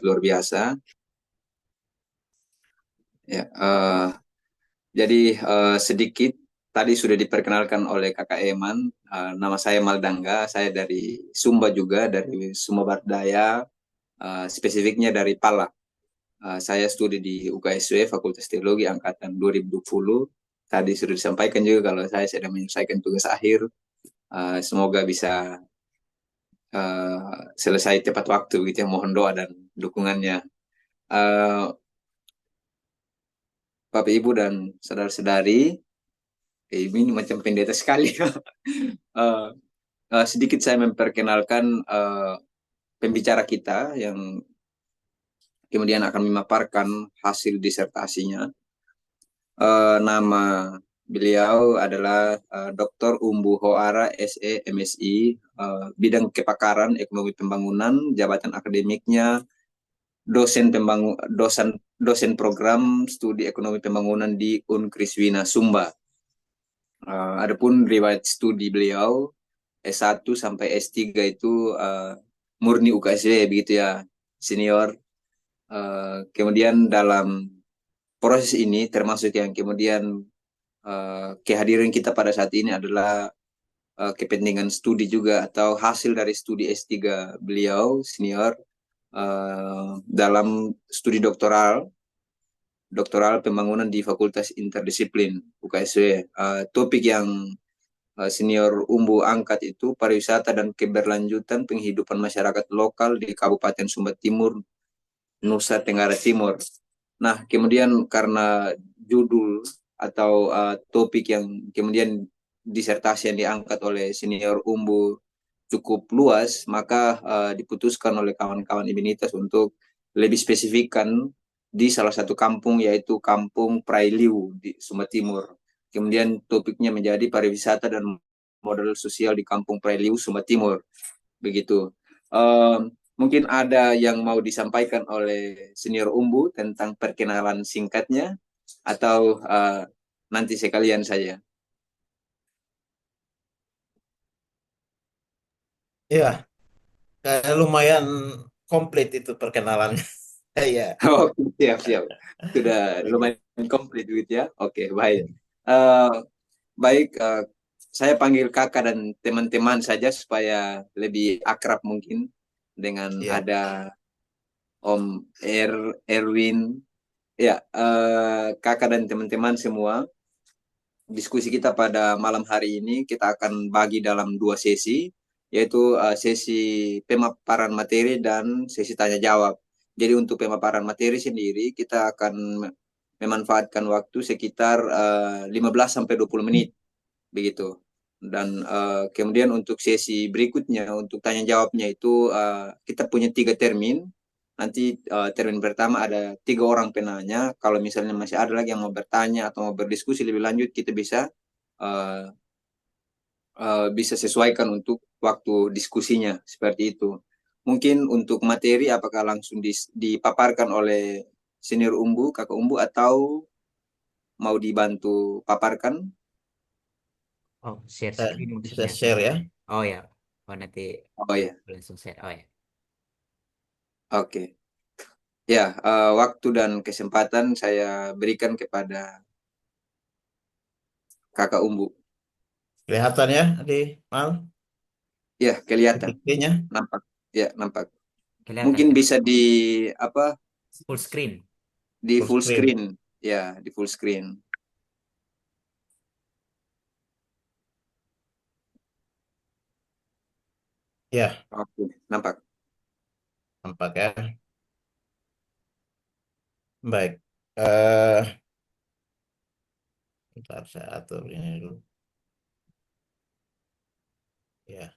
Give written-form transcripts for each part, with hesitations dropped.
sangat luar biasa. Ya, jadi sedikit tadi sudah diperkenalkan oleh Kakak Eman. Nama saya Maldangga, saya dari Sumba juga, dari Sumba Barat Daya, spesifiknya dari Pala. Saya studi di UKSW Fakultas Teologi angkatan 2020. Tadi sudah disampaikan juga kalau saya sedang menyelesaikan tugas akhir. Semoga bisa selesai tepat waktu gitu ya. Mohon doa dan dukungannya. Eh, Bapak Ibu dan saudara-saudari, ini macam pendeta sekali. Eh, Sedikit saya memperkenalkan pembicara kita yang kemudian akan memaparkan hasil disertasinya. Nama beliau adalah Dr. Umbu Hoara SE MSI, bidang kepakaran ekonomi pembangunan, jabatan akademiknya dosen program studi ekonomi pembangunan di Unkriswina Sumba. Adapun riwayat studi beliau S1 sampai S3 itu murni UKSW begitu ya, senior. Kemudian dalam proses ini termasuk yang kemudian kehadiran kita pada saat ini adalah kepentingan studi juga atau hasil dari studi S3 beliau senior dalam studi doktoral pembangunan di Fakultas Interdisiplin UKSW. Topik yang senior Umbu angkat itu pariwisata dan keberlanjutan penghidupan masyarakat lokal di Kabupaten Sumba Timur, Nusa Tenggara Timur. Nah, kemudian karena judul atau topik yang kemudian disertasi yang diangkat oleh senior Umbu cukup luas, maka diputuskan oleh kawan-kawan Ibinitas untuk lebih spesifikkan di salah satu kampung yaitu Kampung Prailiu di Sumba Timur. Kemudian topiknya menjadi pariwisata dan modal sosial di Kampung Prailiu Sumba Timur. Begitu. Mungkin ada yang mau disampaikan oleh senior Umbu tentang perkenalan singkatnya atau nanti sekalian saja. Ya, lumayan komplit itu perkenalannya. Iya. Oh, siap, siap. Sudah Oke. lumayan komplit gitu ya. Oke, baik. Eh, Baik, saya panggil kakak dan teman-teman saja supaya lebih akrab mungkin dengan Iya. ada Om Erwin. Ya, kakak dan teman-teman semua. Diskusi kita pada malam hari ini kita akan bagi dalam dua sesi, yaitu sesi pemaparan materi dan sesi tanya jawab. Jadi untuk pemaparan materi sendiri kita akan memanfaatkan waktu sekitar 15 sampai 20 menit begitu. Dan kemudian untuk sesi berikutnya untuk tanya jawabnya itu kita punya tiga termin. Nanti termin pertama ada tiga orang penanya. Kalau misalnya masih ada lagi yang mau bertanya atau mau berdiskusi lebih lanjut, kita bisa uh, bisa sesuaikan untuk waktu diskusinya seperti itu. Mungkin untuk materi apakah langsung dipaparkan oleh senior Umbu, kakak Umbu, atau mau dibantu paparkan? Oh, share Eh, screen mungkin Saya ya. share ya. Oh ya. Oh nanti Oh ya, langsung share. Oh ya. oke. Ya, waktu dan kesempatan saya berikan kepada kakak Umbu. Kelihatan ya di Mal Ya, kelihatan, PPT-nya. nampak. Ya, nampak. Kelihatan, Mungkin bisa kelihatan. di apa? Full screen. Di Full full screen. screen. Ya, di full screen. Ya, Oke, nampak. nampak ya. Baik. Eh, Bentar saya atur ini dulu. Ya.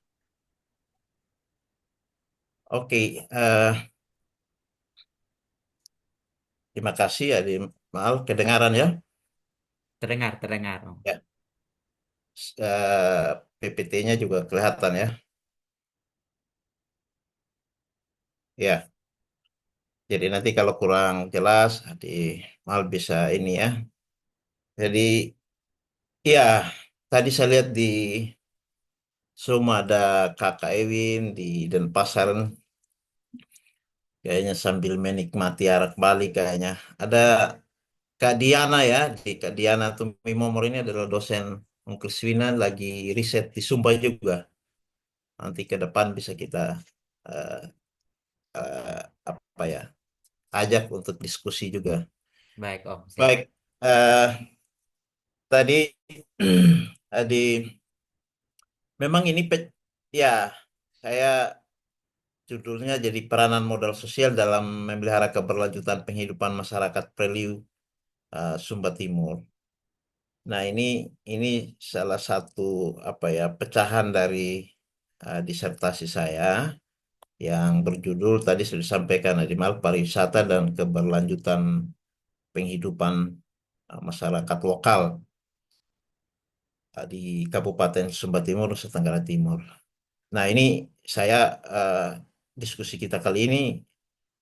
Oke, terima kasih ya di Mal kedengaran ya. Terdengar, terdengar. Oh. Ya. PPT-nya juga kelihatan ya. Ya. Jadi nanti kalau kurang jelas di Mal bisa ini ya. Jadi ya, tadi saya lihat di Zoom ada Kakak Ewin di Denpasar. kayaknya sambil menikmati arak Bali kayaknya. Ada Kak Diana ya, Kak Diana Tumimomor ini adalah dosen Uncle Swina lagi riset di Sumba juga. Nanti ke depan bisa kita eh, eh, apa ya, ajak untuk diskusi juga. Baik, Om. Siap. Baik, tadi tadi memang ini ya saya judulnya jadi peranan modal sosial dalam memelihara keberlanjutan penghidupan masyarakat Preliu Sumba Timur. Nah, ini salah satu apa ya pecahan dari disertasi saya yang berjudul tadi sudah disampaikan Adimal, pariwisata dan keberlanjutan penghidupan masyarakat lokal di Kabupaten Sumba Timur, Nusa Tenggara Timur. Nah, ini saya eh, diskusi kita kali ini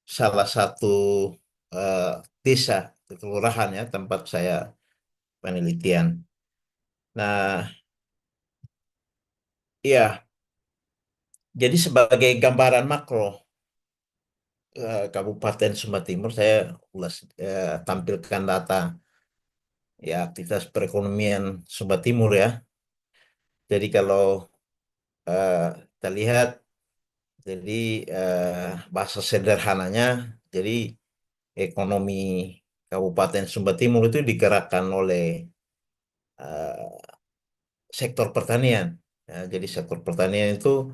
salah satu eh, desa kelurahan ya tempat saya penelitian. Nah, iya, jadi sebagai gambaran makro Kabupaten Sumba Timur, saya ulas tampilkan data ya aktivitas perekonomian Sumba Timur ya. Jadi kalau kita lihat, jadi bahasa sederhananya, jadi ekonomi Kabupaten Sumba Timur itu digerakkan oleh eh, sektor pertanian. Ya, jadi sektor pertanian itu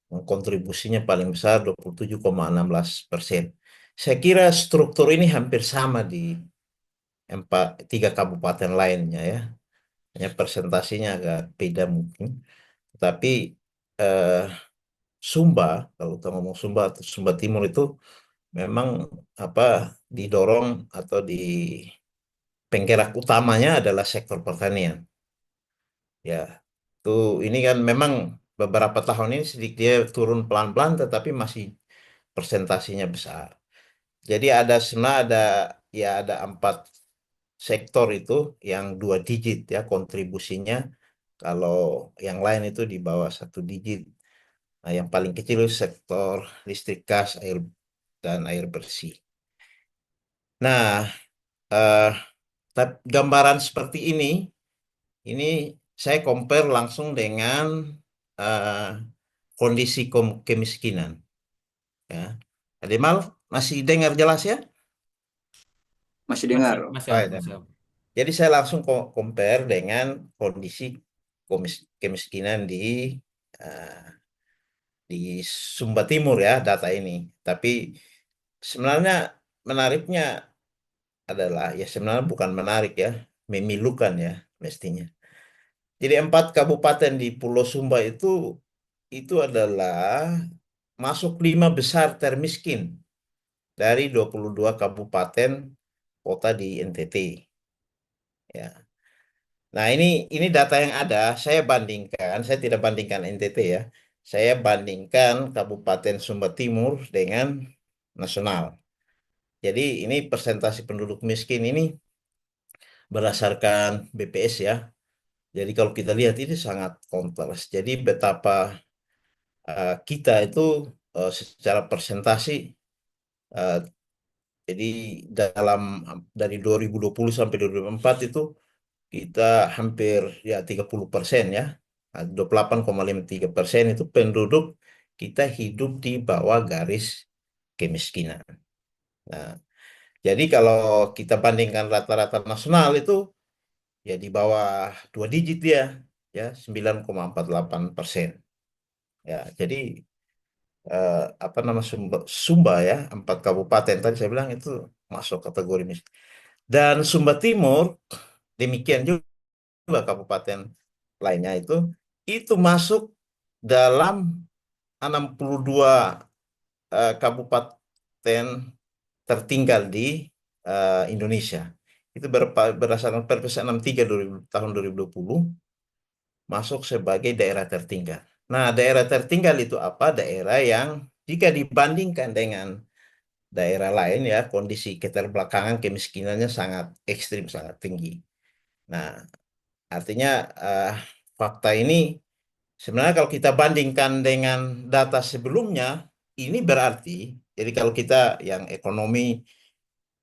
kontribusinya paling besar 27,16%. Saya kira struktur ini hampir sama di tiga kabupaten lainnya ya. Hanya persentasinya agak beda mungkin. Tapi eh, Sumba, kalau kita ngomong Sumba atau Sumba Timur itu memang apa didorong atau di penggerak utamanya adalah sektor pertanian. Ya, tuh ini kan memang beberapa tahun ini sedikit dia turun pelan-pelan, tetapi masih persentasinya besar. Jadi sebenarnya ada 4 sektor itu yang 2 digit ya kontribusinya. Kalau yang lain itu di bawah 1 digit. Nah, yang paling kecil itu sektor listrik, gas, air dan air bersih. Nah, eh, gambaran seperti ini saya compare langsung dengan eh, kondisi kemiskinan. Ya, Ademal masih dengar jelas ya? Masih Masih, dengar. masih, Om. Baik. Masih, Om. Jadi saya langsung compare dengan kondisi kemiskinan eh, di Sumba Timur ya data ini. Tapi sebenarnya menariknya adalah ya sebenarnya bukan menarik ya, memilukan ya mestinya. Jadi 4 kabupaten di Pulau Sumba itu adalah masuk 5 besar termiskin dari 22 kabupaten kota di NTT. Ya. Nah, ini data yang ada, saya tidak bandingkan NTT ya. Saya bandingkan Kabupaten Sumba Timur dengan nasional. Jadi ini persentase penduduk miskin ini berdasarkan BPS ya. Jadi kalau kita lihat ini sangat kontras. Jadi betapa kita itu secara persentase eh, jadi dalam dari 2020 sampai 2024 itu kita hampir ya 30% ya. Nah, 28,53% itu penduduk kita hidup di bawah garis kemiskinan. Nah, jadi kalau kita bandingkan rata-rata nasional itu ya di bawah 2 digit dia ya 9,48%. Ya, jadi apa nama Sumba ya 4 kabupaten tadi saya bilang itu masuk kategori miskin. Dan Sumba Timur demikian juga kabupaten lainnya itu masuk dalam 62 kabupaten tertinggal di Indonesia. Itu berdasarkan Perpres 63 tahun 2020 masuk sebagai daerah tertinggal. Nah, daerah tertinggal itu apa? Daerah yang jika dibandingkan dengan daerah lain ya, kondisi keterbelakangan kemiskinannya sangat ekstrim, sangat tinggi. Nah, artinya fakta ini sebenarnya kalau kita bandingkan dengan data sebelumnya, ini berarti, jadi kalau kita yang ekonomi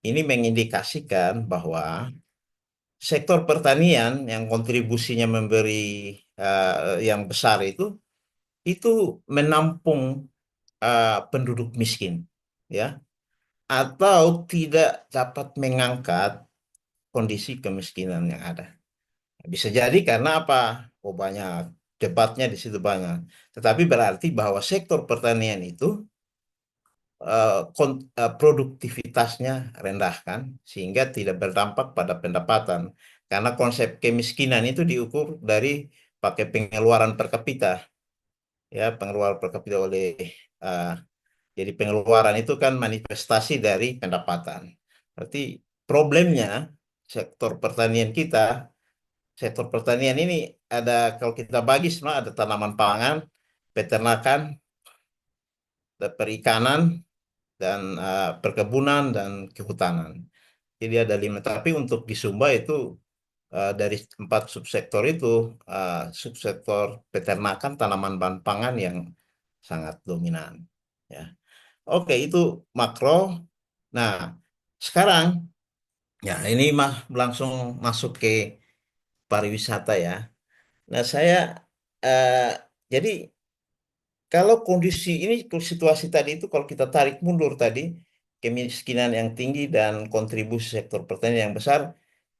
ini mengindikasikan bahwa sektor pertanian yang kontribusinya memberi yang besar itu menampung penduduk miskin, ya, atau tidak dapat mengangkat kondisi kemiskinan yang ada. Bisa jadi karena apa? Oh, banyak debatnya di situ banyak. Tetapi berarti bahwa sektor pertanian itu produktivitasnya rendah kan, sehingga tidak berdampak pada pendapatan. Karena konsep kemiskinan itu diukur dari pakai pengeluaran per kapita, ya, pengeluaran per kapita oleh uh, jadi pengeluaran itu kan manifestasi dari pendapatan. Berarti problemnya sektor pertanian kita, sektor pertanian ini ada, kalau kita bagi semua, ada tanaman pangan, peternakan, perikanan, dan perkebunan dan kehutanan. Jadi ada 5. Tapi untuk di Sumba itu dari 4 subsektor itu, subsektor peternakan, tanaman bahan pangan yang sangat dominan. Ya, oke, itu makro. Nah, sekarang ya ini mah langsung masuk ke pariwisata ya. Nah, saya eh, jadi kalau kondisi ini, situasi tadi itu kalau kita tarik mundur tadi, kemiskinan yang tinggi dan kontribusi sektor pertanian yang besar,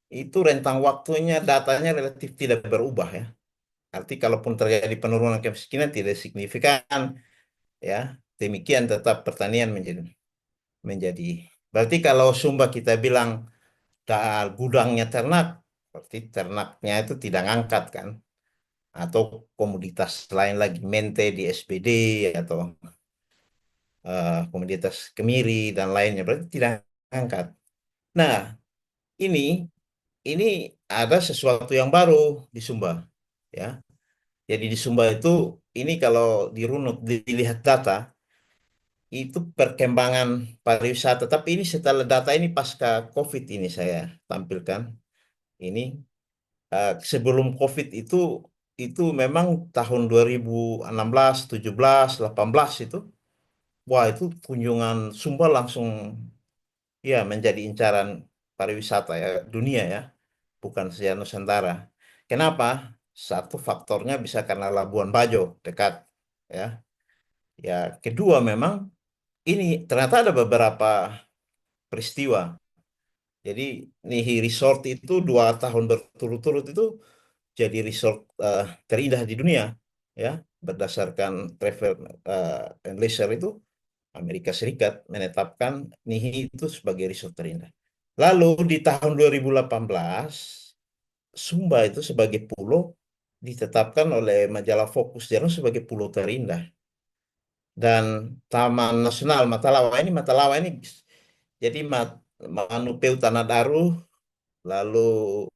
itu rentang waktunya datanya relatif tidak berubah ya. Arti kalaupun terjadi penurunan kemiskinan tidak signifikan ya. Demikian tetap pertanian menjadi. Berarti kalau Sumba kita bilang gudangnya ternak, berarti ternaknya itu tidak ngangkat kan, atau komoditas lain lagi, mente di SPD atau komoditas kemiri dan lainnya, berarti tidak ngangkat. Nah, ini ini ada sesuatu yang baru di Sumba ya. Jadi di Sumba itu, ini kalau dirunut dilihat data, itu perkembangan pariwisata. Tapi ini setelah data ini pasca COVID ini saya tampilkan. Ini sebelum COVID itu memang tahun 2016, 17, 18 itu, wah, itu kunjungan Sumba langsung ya menjadi incaran pariwisata ya dunia ya, bukan saja Nusantara. Kenapa? Satu faktornya bisa karena Labuan Bajo dekat ya. Ya, kedua memang ini ternyata ada beberapa peristiwa. Jadi Nihi Resort itu 2 tahun berturut-turut itu jadi resort terindah di dunia ya, berdasarkan Travel and Leisure itu, Amerika Serikat menetapkan Nihi itu sebagai resort terindah. Lalu di tahun 2018 Sumba itu sebagai pulau ditetapkan oleh majalah Fokus Jerman sebagai pulau terindah. Dan Taman Nasional Matalawa ini jadi Manupeu Tanah Daru, lalu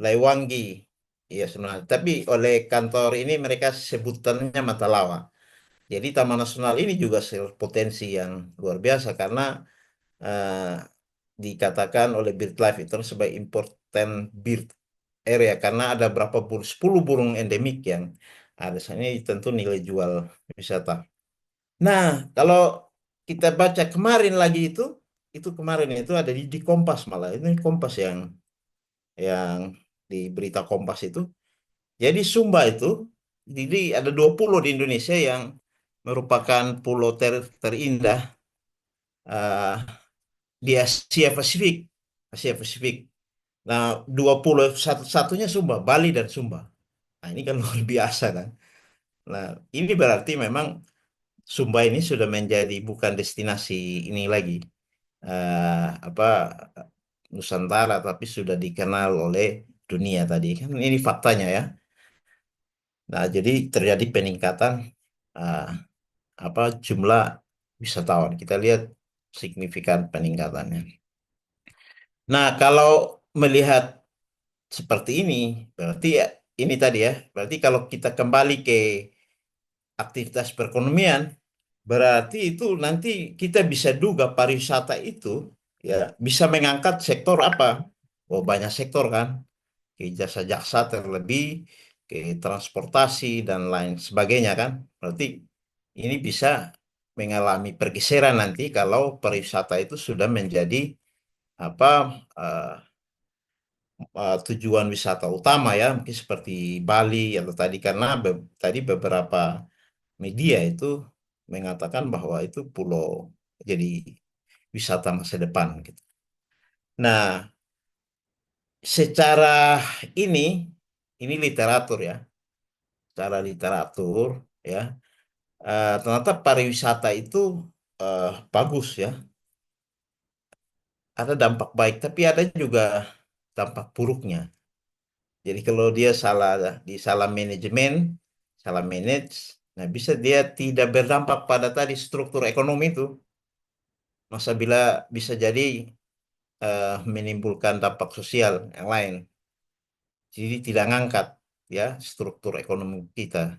Laiwangi. Iya sebenarnya. Tapi oleh kantor ini mereka sebutannya Matalawa. Jadi Taman Nasional ini juga potensi yang luar biasa karena eh, dikatakan oleh BirdLife itu sebagai important bird area karena ada berapa 10 burung endemik yang ada. Ini tentu nilai jual wisata. Nah, kalau kita baca kemarin lagi itu kemarin itu ada di Kompas malah. Ini Kompas yang di berita Kompas itu. Jadi Sumba itu, jadi ada 2 pulau di Indonesia yang merupakan pulau terindah eh, di Asia Pasifik. Asia Pasifik. Nah, 2 pulau satunya Sumba, Bali dan Sumba. Nah, ini kan luar biasa kan. Nah, ini berarti memang Sumba ini sudah menjadi bukan destinasi ini lagi, apa, Nusantara, tapi sudah dikenal oleh dunia tadi kan. Ini faktanya ya. Nah, jadi terjadi peningkatan eh, apa jumlah wisatawan. Kita lihat signifikan peningkatannya. Nah, kalau melihat seperti ini, berarti ya ini tadi ya, berarti kalau kita kembali ke aktivitas perekonomian, berarti itu nanti kita bisa duga pariwisata itu ya bisa mengangkat sektor apa? Oh, banyak sektor kan, ke jasa-jasa terlebih, ke transportasi dan lain sebagainya kan. Berarti ini bisa mengalami pergeseran nanti kalau pariwisata itu sudah menjadi apa eh, tujuan wisata utama ya, mungkin seperti Bali atau tadi, karena tadi beberapa media itu mengatakan bahwa itu pulau jadi wisata masa depan gitu. Nah, secara ini ini literatur ya, secara literatur ya, ternyata pariwisata itu bagus ya, ada dampak baik, tapi ada juga dampak buruknya. Jadi kalau dia salah manajemen, salah manage, nah bisa dia tidak berdampak pada tadi struktur ekonomi itu. Masa bila bisa jadi menimbulkan dampak sosial yang lain. Jadi tidak ngangkat ya struktur ekonomi kita.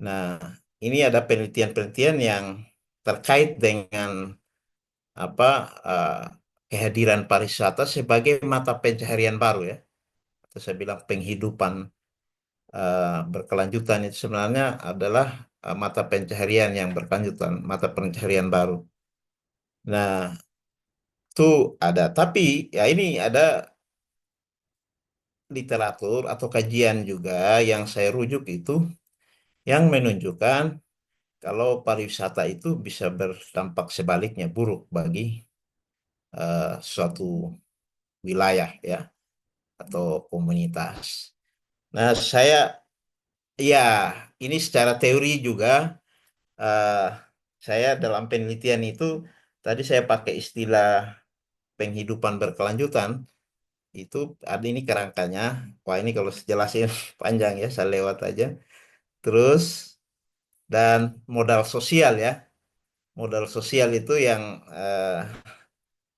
Nah, ini ada penelitian-penelitian yang terkait dengan apa eh, kehadiran pariwisata sebagai mata pencaharian baru ya. Atau saya bilang penghidupan berkelanjutan itu sebenarnya adalah mata pencaharian yang berkelanjutan, mata pencaharian baru. Nah, itu ada. Tapi ya ini ada literatur atau kajian juga yang saya rujuk itu yang menunjukkan kalau pariwisata itu bisa berdampak sebaliknya buruk bagi suatu wilayah ya atau komunitas. Nah, ya ini secara teori juga eh, saya dalam penelitian itu tadi saya pakai istilah penghidupan berkelanjutan itu ada ini kerangkanya. Wah, ini kalau jelasin panjang ya, saya lewat aja. Terus dan modal sosial ya. Modal sosial itu yang eh,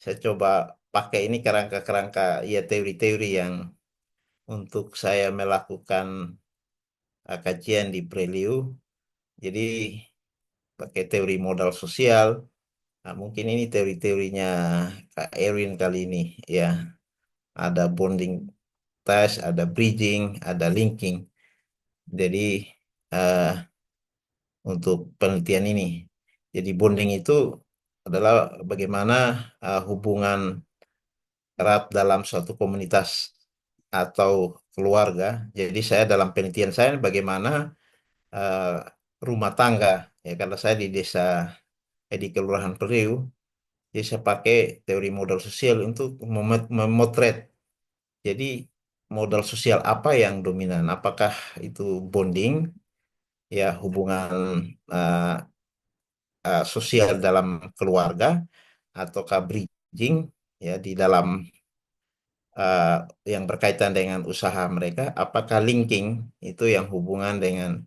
saya coba pakai ini kerangka-kerangka ya teori-teori yang untuk saya melakukan kajian di Preliu. Jadi pakai teori modal sosial. Nah, mungkin ini teori-teorinya Kak Erwin kali ini ya. Ada bonding test, ada bridging, ada linking. Jadi eh, untuk penelitian ini. Jadi bonding itu adalah bagaimana hubungan erat dalam suatu komunitas atau keluarga. Jadi saya dalam penelitian saya bagaimana eh, rumah tangga ya, karena saya di desa di Kelurahan Periu, jadi saya pakai teori modal sosial untuk memotret. Jadi modal sosial apa yang dominan? Apakah itu bonding ya hubungan eh, sosial dalam keluarga ataukah bridging ya di dalam eh, yang berkaitan dengan usaha mereka, apakah linking itu yang hubungan dengan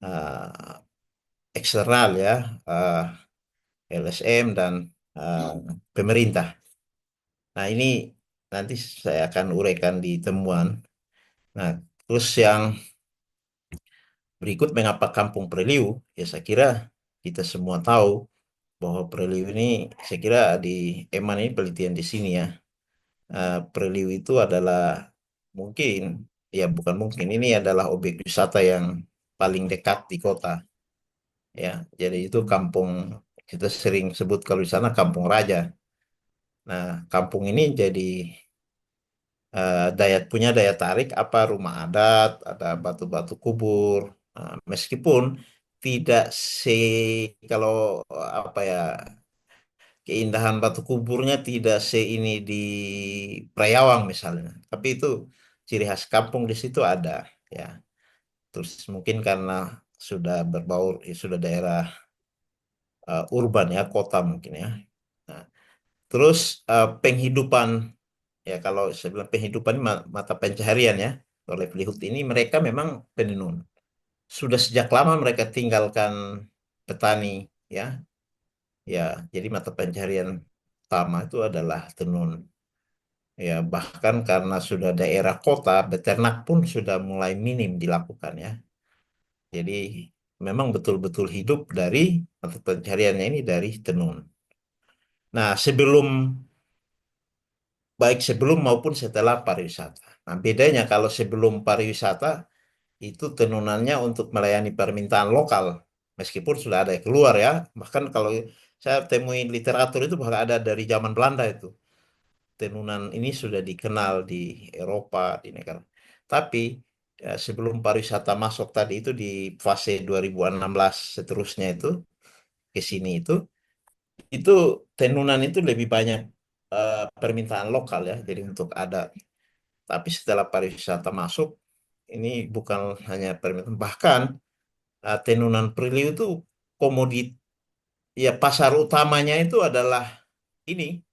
eh, eksternal ya, eh, LSM dan eh, pemerintah. Nah, ini nanti saya akan uraikan di temuan. Nah, terus yang berikut mengapa Kampung Preliu? Ya saya kira kita semua tahu bahwa Preliu ini, saya kira di Eman ini penelitian di sini ya. Preliu itu adalah mungkin, ya bukan mungkin, ini adalah objek wisata yang paling dekat di kota. Ya, jadi itu kampung, kita sering sebut kalau di sana Kampung Raja. Nah, kampung ini jadi punya daya tarik apa rumah adat, ada batu-batu kubur. Meskipun tidak se kalau apa ya keindahan batu kuburnya tidak ini di Prayawang misalnya, tapi itu ciri khas kampung di situ ada ya. Terus mungkin karena sudah berbaur, ya sudah daerah urban ya, kota mungkin ya. Nah, terus penghidupan ya, kalau saya bilang penghidupan ini mata pencaharian ya, kalau livelihood ini mereka memang penenun. Sudah sejak lama mereka tinggalkan petani ya. Ya, jadi mata pencaharian utama itu adalah tenun. Ya, bahkan karena sudah daerah kota, beternak pun sudah mulai minim dilakukan ya. Jadi memang betul-betul hidup dari mata pencahariannya ini dari tenun. Nah, baik sebelum maupun setelah pariwisata. Nah, bedanya kalau sebelum pariwisata itu tenunannya untuk melayani permintaan lokal. meskipun sudah ada yang keluar ya. Bahkan kalau saya temuin literatur itu bahkan ada dari zaman Belanda itu. Tenunan ini sudah dikenal di Eropa, di negara. Tapi sebelum pariwisata masuk tadi itu di fase 2016 seterusnya itu ke sini itu tenunan itu lebih banyak permintaan lokal ya, jadi untuk adat. Tapi setelah pariwisata masuk, ini bukan hanya permintaan, bahkan tenunan Priliu itu komodit, ya pasar utamanya itu adalah ini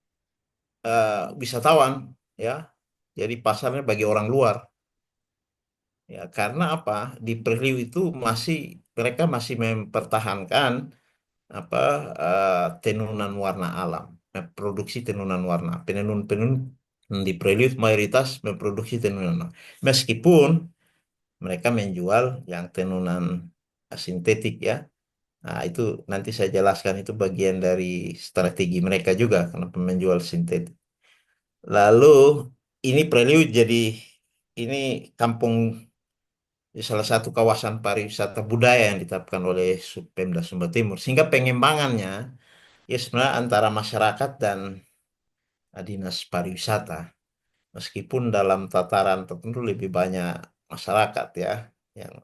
wisatawan ya. Jadi pasarnya bagi orang luar. Ya, karena apa? Di Priliu itu masih mereka masih mempertahankan apa tenunan warna alam, produksi tenunan warna. Penenun-penenun di Prelude mayoritas memproduksi tenunan. Meskipun mereka menjual yang tenunan sintetik ya. Nah, itu nanti saya jelaskan itu bagian dari strategi mereka juga kenapa menjual sintetik. Lalu ini Prelude jadi ini kampung di salah satu kawasan pariwisata budaya yang ditetapkan oleh Pemda Sumber Timur. Sehingga pengembangannya ya sebenarnya antara masyarakat dan dinas pariwisata. Meskipun dalam tataran tertentu lebih banyak masyarakat ya yang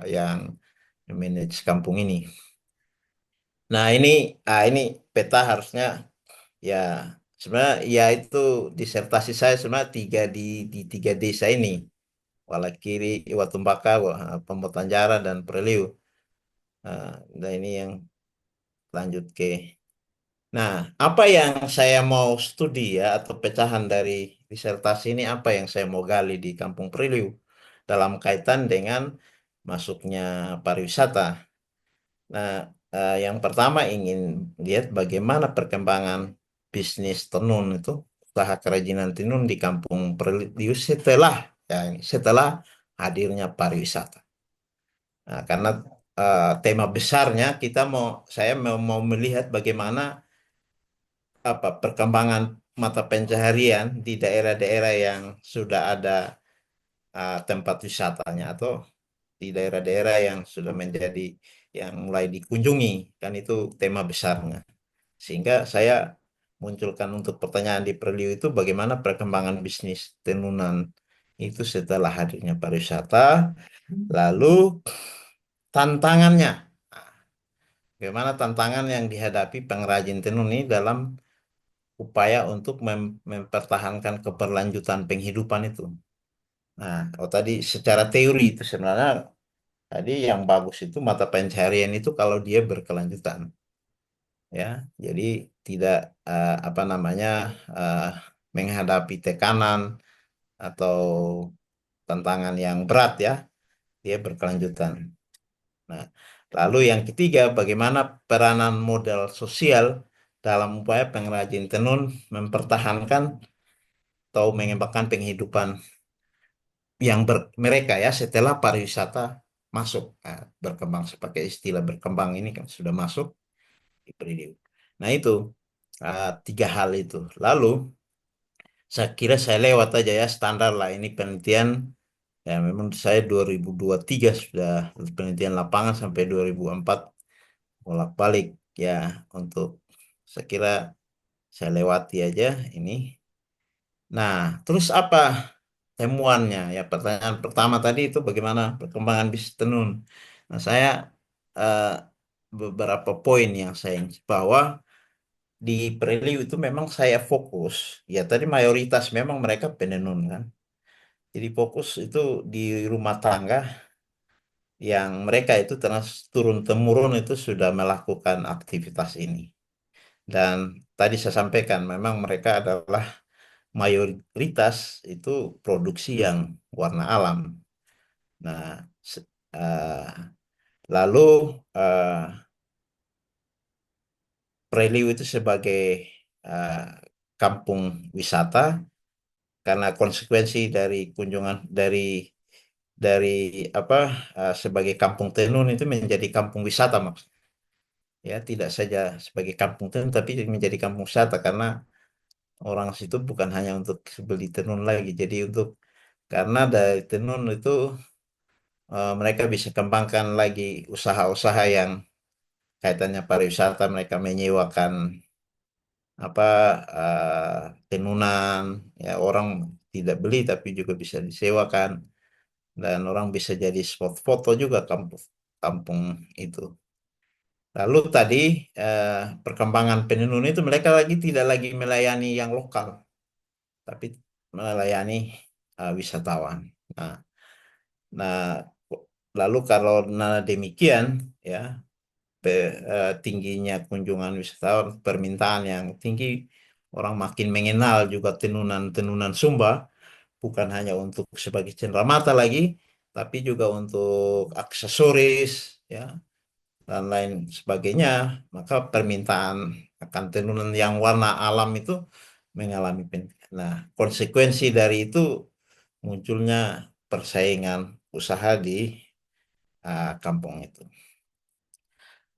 yang manage kampung ini. Nah ini peta harusnya ya sebenarnya ya itu disertasi saya sebenarnya di tiga desa ini. Walakiri, Watumbaka, Pembotan Jara, dan Preliu. Dan ini yang lanjut ke. Nah, apa yang saya mau studi ya atau pecahan dari disertasi ini apa yang saya mau gali di Kampung Priliu dalam kaitan dengan masuknya pariwisata. Nah, yang pertama ingin lihat bagaimana perkembangan bisnis tenun itu, usaha kerajinan tenun di Kampung Priliu setelah hadirnya pariwisata. Nah, karena tema besarnya saya mau melihat bagaimana apa perkembangan mata pencaharian di daerah-daerah yang sudah ada tempat wisatanya atau di daerah-daerah yang sudah menjadi yang mulai dikunjungi kan itu tema besarnya sehingga saya munculkan untuk pertanyaan di Perliu itu bagaimana perkembangan bisnis tenunan itu setelah hadirnya pariwisata lalu tantangannya. Bagaimana tantangan yang dihadapi pengrajin tenun ini dalam upaya untuk mempertahankan keberlanjutan penghidupan itu. Nah, kalau tadi secara teori itu sebenarnya tadi yang bagus itu mata pencaharian itu kalau dia berkelanjutan, ya. Jadi tidak apa namanya eh, menghadapi tekanan atau tantangan yang berat ya, dia berkelanjutan. Nah, lalu yang ketiga, bagaimana peranan modal sosial dalam upaya pengrajin tenun mempertahankan atau mengembangkan penghidupan yang mereka ya setelah pariwisata masuk. Nah, berkembang sebagai istilah berkembang ini kan sudah masuk di Pridiu. Nah itu tiga hal itu. Lalu saya kira saya lewat aja ya standar lah ini penelitian ya memang saya 2023 sudah penelitian lapangan sampai 2004 bolak-balik ya untuk saya kira saya lewati aja ini. Nah, terus apa temuannya? Ya, pertanyaan pertama tadi itu bagaimana perkembangan bisnis tenun. Nah, saya eh, beberapa poin yang saya ingin bahwa di Preliu itu memang saya fokus. Ya, tadi mayoritas memang mereka penenun kan. Jadi fokus itu di rumah tangga yang mereka itu terus turun temurun itu sudah melakukan aktivitas ini. Dan tadi saya sampaikan memang mereka adalah mayoritas itu produksi yang warna alam. Nah, se- eh, lalu eh, Preliu itu sebagai eh, kampung wisata karena konsekuensi dari kunjungan dari apa sebagai kampung tenun itu menjadi kampung wisata maksudnya. Ya, tidak saja sebagai kampung tenun tapi menjadi kampung wisata karena orang situ bukan hanya untuk beli tenun lagi, jadi untuk karena dari tenun itu mereka bisa kembangkan lagi usaha-usaha yang kaitannya pariwisata. Mereka menyewakan apa tenunan, ya orang tidak beli tapi juga bisa disewakan, dan orang bisa jadi spot foto juga kampung kampung itu. Lalu tadi eh, perkembangan penenun itu mereka lagi tidak lagi melayani yang lokal, tapi melayani wisatawan. Nah, nah, lalu kalau demikian, ya, tingginya kunjungan wisatawan, permintaan yang tinggi, orang makin mengenal juga tenunan-tenunan Sumba, bukan hanya untuk sebagai cenderamata lagi, tapi juga untuk aksesoris, ya, dan lain sebagainya. Maka permintaan akan tenunan yang warna alam itu mengalami peningkatan. Nah, konsekuensi dari itu munculnya persaingan usaha di kampung itu.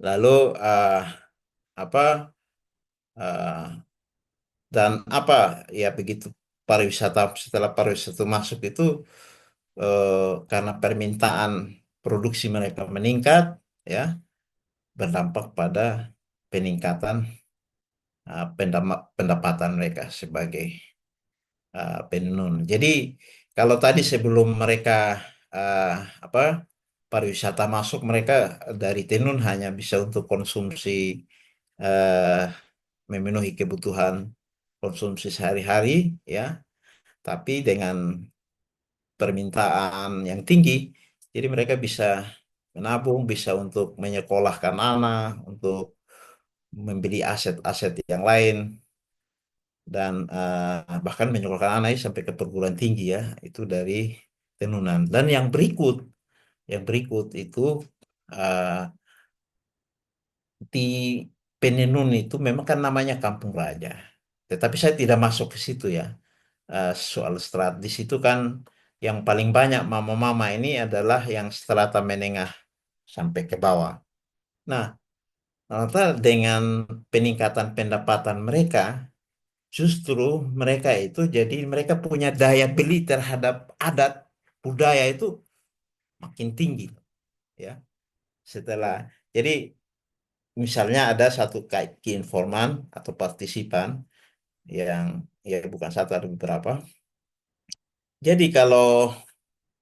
Lalu apa uh, dan apa ya begitu pariwisata, setelah pariwisata masuk itu, karena permintaan produksi mereka meningkat, ya, berdampak pada peningkatan pendapatan mereka sebagai penenun. Jadi kalau tadi sebelum mereka uh, apa pariwisata masuk, mereka dari tenun hanya bisa untuk konsumsi, eh, memenuhi kebutuhan konsumsi sehari-hari, ya. Tapi dengan permintaan yang tinggi, jadi mereka bisa menabung, bisa untuk menyekolahkan anak, untuk membeli aset-aset yang lain, dan bahkan menyekolahkan anak sampai ke perguruan tinggi, ya, itu dari tenunan. Dan yang berikut itu, eh, di Penenun itu memang kan namanya Kampung Raja. Tetapi saya tidak masuk ke situ, ya. Soal strat di situ kan yang paling banyak mama-mama ini adalah yang strata menengah sampai ke bawah. Nah, ternyata dengan peningkatan pendapatan mereka, justru mereka itu jadi mereka punya daya beli terhadap adat budaya itu makin tinggi, ya. Setelah jadi misalnya ada satu keinforman atau partisipan yang, ya, bukan satu, ada beberapa. Jadi kalau,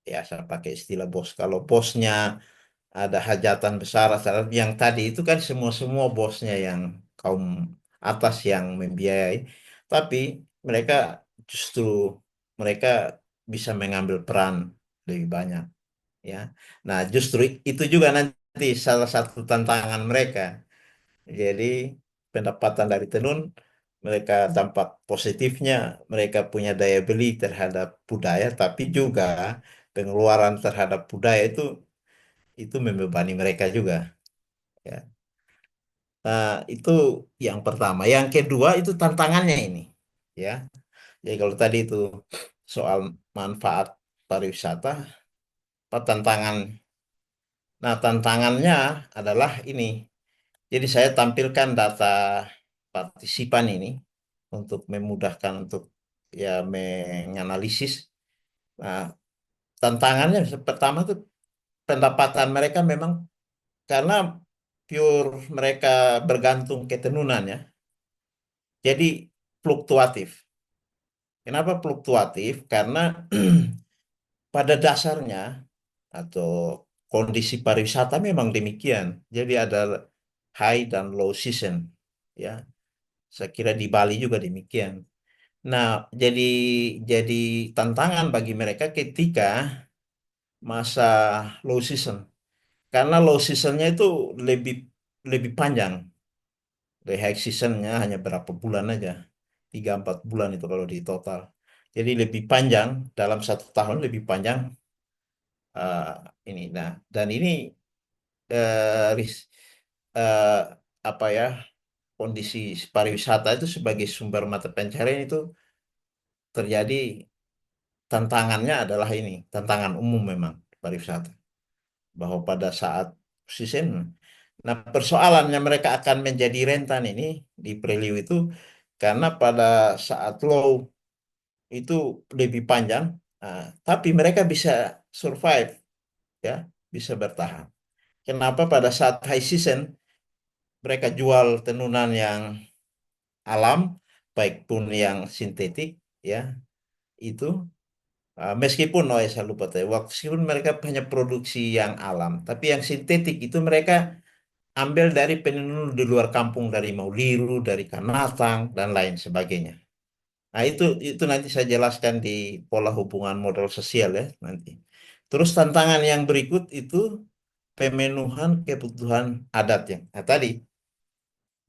ya, saya pakai istilah bos, kalau bosnya ada hajatan besar, yang tadi itu kan semua bosnya yang kaum atas yang membiayai, tapi mereka justru mereka bisa mengambil peran lebih banyak, ya. Nah, justru itu juga nanti salah satu tantangan mereka. Jadi pendapatan dari tenun, mereka dampak positifnya mereka punya daya beli terhadap budaya, tapi juga pengeluaran terhadap budaya itu membebani mereka juga, ya. Nah, itu yang pertama. Yang kedua itu tantangannya ini, ya. Jadi kalau tadi itu soal manfaat pariwisata, apa tantangan? Nah, tantangannya adalah ini. Jadi saya tampilkan data partisipan ini untuk memudahkan untuk, ya, menganalisis. Nah, tantangannya pertama itu pendapatan mereka memang karena pure mereka bergantung ketenunan, ya. Jadi fluktuatif. Kenapa fluktuatif? Karena pada dasarnya atau kondisi pariwisata memang demikian. Jadi ada high dan low season, ya. Saya kira di Bali juga demikian. Nah, jadi tantangan bagi mereka ketika masa low season. Karena low seasonnya itu lebih lebih panjang. The high seasonnya hanya berapa bulan aja. 3-4 bulan itu kalau di total. Jadi lebih panjang, dalam 1 tahun lebih panjang, eh, ini. Nah, dan ini ris- eh, apa ya, kondisi pariwisata itu sebagai sumber mata pencaharian itu terjadi, tantangannya adalah ini, tantangan umum memang pariwisata, bahwa pada saat season, nah, persoalannya mereka akan menjadi rentan ini di preview itu karena pada saat low itu lebih panjang, nah, tapi mereka bisa survive, ya bisa bertahan. Kenapa pada saat high season mereka jual tenunan yang alam, baik pun yang sintetik, ya itu meskipun saya lupa tadi, meskipun mereka hanya produksi yang alam, tapi yang sintetik itu mereka ambil dari penenun di luar kampung, dari Mauliru, dari Kanatang dan lain sebagainya. Nah, itu nanti saya jelaskan di pola hubungan modal sosial ya nanti. Terus tantangan yang berikut itu pemenuhan kebutuhan adat yang tadi.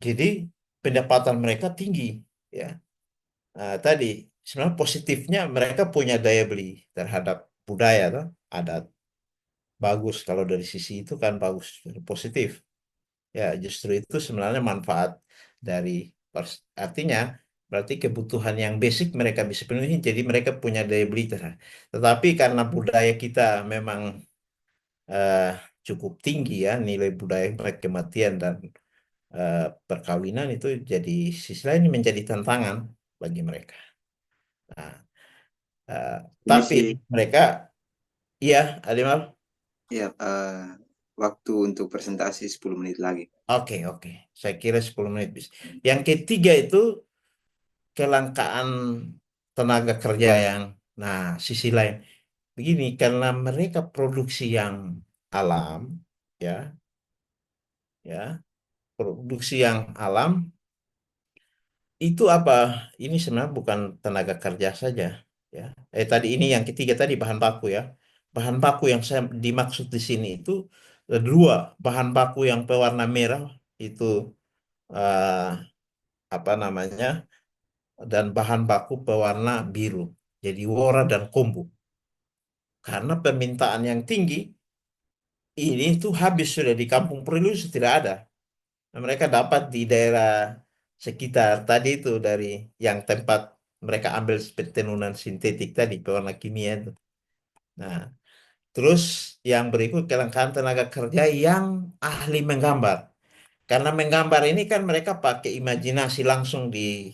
Jadi pendapatan mereka tinggi ya. Nah, tadi sebenarnya positifnya mereka punya daya beli terhadap budaya tuh, adat. Bagus kalau dari sisi itu kan bagus, positif. Ya, justru itu sebenarnya manfaat dari artinya berarti kebutuhan yang basic mereka bisa penuhi, jadi mereka punya daya beli terhadap. Tetapi karena budaya kita memang eh, cukup tinggi ya, nilai budaya baik kematian dan eh, perkawinan itu jadi sisi lain menjadi tantangan bagi mereka. Nah, eh, Ini tapi sih mereka iya, Adimal. ya, waktu untuk presentasi 10 menit lagi. Oke, oke. Saya kira 10 menit bisa. Yang ketiga itu kelangkaan tenaga kerja yang, nah, sisi lain begini, karena mereka produksi yang alam, ya, ya, produksi yang alam itu apa? Ini sebenarnya bukan tenaga kerja saja, ya. Tadi ini yang ketiga tadi bahan baku ya. Bahan baku yang saya dimaksud di sini itu dua, bahan baku yang pewarna merah itu eh, apa namanya? Dan bahan baku pewarna biru. Jadi wora dan kombu. Karena permintaan yang tinggi, ini tuh habis sudah di Kampung Prilu sudah tidak ada. Nah, mereka dapat di daerah sekitar tadi itu dari yang tempat mereka ambil tenunan sintetik tadi, pewarna kimia itu. Nah, terus yang berikut kelangkaan tenaga kerja yang ahli menggambar. Karena menggambar ini kan mereka pakai imajinasi langsung di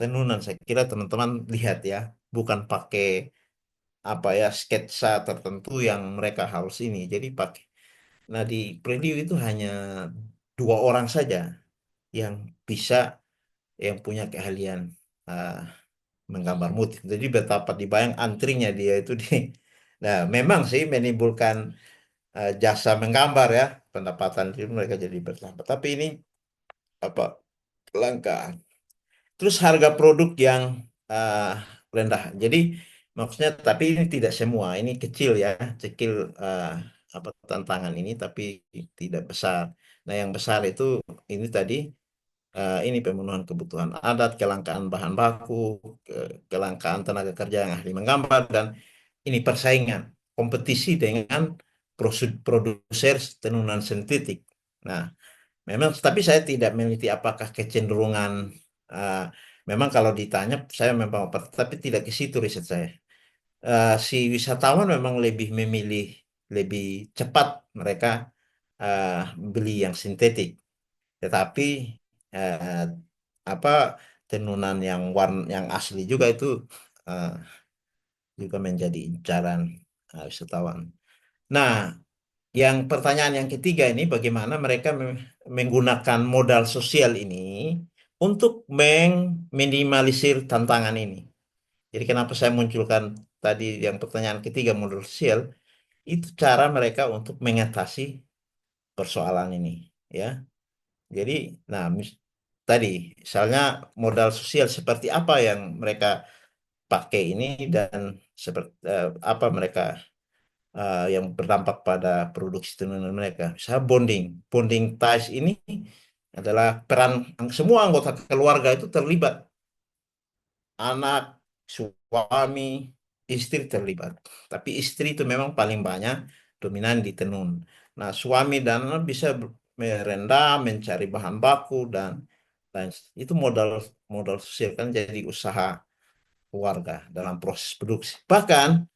tenunan. Saya kira teman-teman lihat ya, bukan pakai apa ya sketsa tertentu yang mereka harus ini. Jadi pakai. Nah di preview itu hanya 2 orang saja yang bisa yang punya keahlian uh, menggambar motif. Jadi betapa dibayang antrinya dia itu di. Nah memang sih menimbulkan jasa menggambar ya pendapatan itu mereka jadi bertambah. Tapi ini apa kelangkaan. Terus harga produk yang uh, rendah. Jadi maksudnya tapi ini tidak semua, ini kecil ya, kecil apa tantangan ini tapi tidak besar. Nah, yang besar itu ini tadi ini pemenuhan kebutuhan adat, kelangkaan bahan baku, kelangkaan tenaga kerja yang ahli menggambar dan ini persaingan, kompetisi dengan produser tenunan sintetik. Nah, memang, tapi saya tidak meneliti apakah kecenderungan, uh, memang kalau ditanya, saya memang, tapi tidak ke situ riset saya. Si wisatawan memang lebih memilih, lebih cepat mereka uh, beli yang sintetik. Tetapi uh, apa tenunan yang yang asli juga itu uh, juga menjadi incaran wisatawan. Nah, yang pertanyaan yang ketiga ini bagaimana mereka menggunakan modal sosial ini untuk meminimalisir tantangan ini. Jadi kenapa saya munculkan tadi yang pertanyaan ketiga modal sosial itu cara mereka untuk mengatasi persoalan ini, ya. Jadi, nah tadi misalnya modal sosial seperti apa yang mereka pakai ini dan seperti apa mereka yang berdampak pada produksi tenunan mereka. Misalnya bonding. Bonding ties ini adalah peran semua anggota keluarga itu terlibat. Anak, suami, istri terlibat. Tapi istri itu memang paling banyak dominan di tenun. Nah, suami dan anak bisa merendam, mencari bahan baku dan itu modal modal sosial kan jadi usaha keluarga dalam proses produksi. Bahkan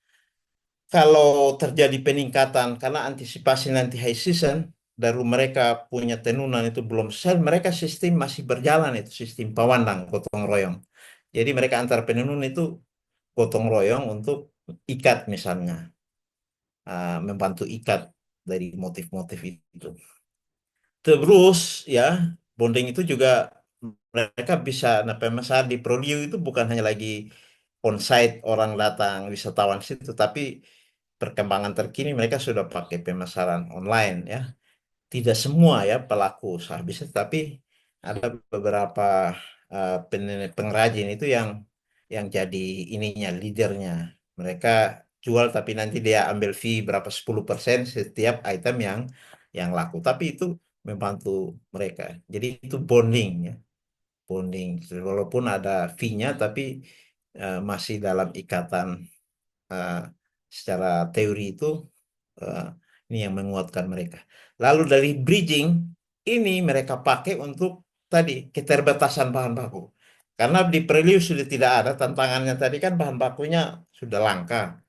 kalau terjadi peningkatan karena antisipasi nanti high season, dari mereka punya tenunan itu belum selesai, mereka sistem masih berjalan itu sistem pawandang gotong royong. Jadi mereka antar penenun itu gotong royong untuk ikat misalnya. membantu ikat dari motif-motif itu. Terus ya, bonding itu juga mereka bisa, nah pemesanan di Proliu itu bukan hanya lagi on-site orang datang wisatawan situ, tapi perkembangan terkini mereka sudah pakai pemasaran online ya. Tidak semua ya pelaku usaha bisnis, tapi ada beberapa pengrajin itu yang jadi ininya, leadernya. Mereka jual tapi nanti dia ambil fee berapa 10% setiap item yang laku. Tapi itu membantu mereka. Jadi itu bonding ya, bonding. Walaupun ada fee-nya, tapi masih dalam ikatan eh, secara teori itu. eh, ini yang menguatkan mereka. Lalu dari bridging ini mereka pakai untuk tadi keterbatasan bahan baku. Karena di Prelius sudah tidak ada tantangannya tadi kan bahan bakunya sudah langka.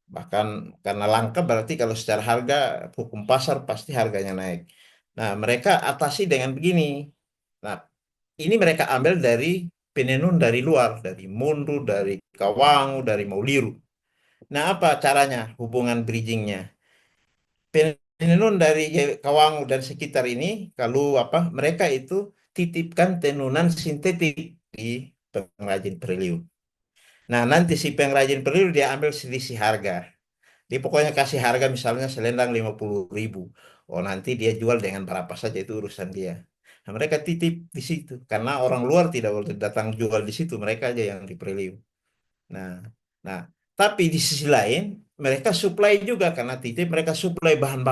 Bahkan karena langka berarti kalau secara harga hukum pasar pasti harganya naik. Nah, mereka atasi dengan begini. Nah, ini mereka ambil dari penenun dari luar, dari Mundu, dari Kawangu, dari Mauliru. Nah, apa caranya hubungan bridgingnya? Penenun dari Kawangu dan sekitar ini, kalau apa mereka itu titipkan tenunan sintetik di pengrajin Preliu. Nah, nanti si pengrajin Preliu dia ambil selisih harga. Dia pokoknya kasih harga misalnya selendang 50.000. Oh, nanti dia jual dengan berapa saja itu urusan dia. Nah, mereka titip di situ karena orang luar tidak boleh datang jual di situ, mereka aja yang di Preliu. Nah, nah, tapi di sisi lain mereka supply juga karena titip mereka supply bahan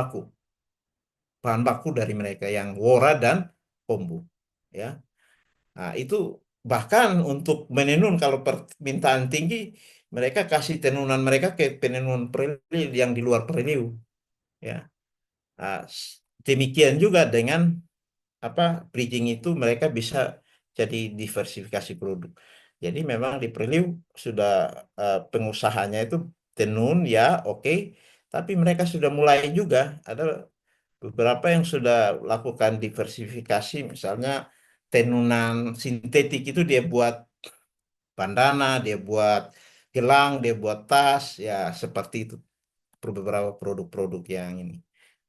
baku dari mereka yang wora dan kombu ya. Nah, itu bahkan untuk menenun kalau permintaan tinggi mereka kasih tenunan mereka ke penenun Preliu yang di luar Preliu ya. Nah, demikian juga dengan apa bridging itu mereka bisa jadi diversifikasi produk. Jadi memang di Preliu sudah pengusahanya itu tenun ya oke, tapi mereka sudah mulai juga ada beberapa yang sudah lakukan diversifikasi, misalnya tenunan sintetik itu dia buat bandana, dia buat gelang, dia buat tas, ya seperti itu beberapa produk-produk yang ini.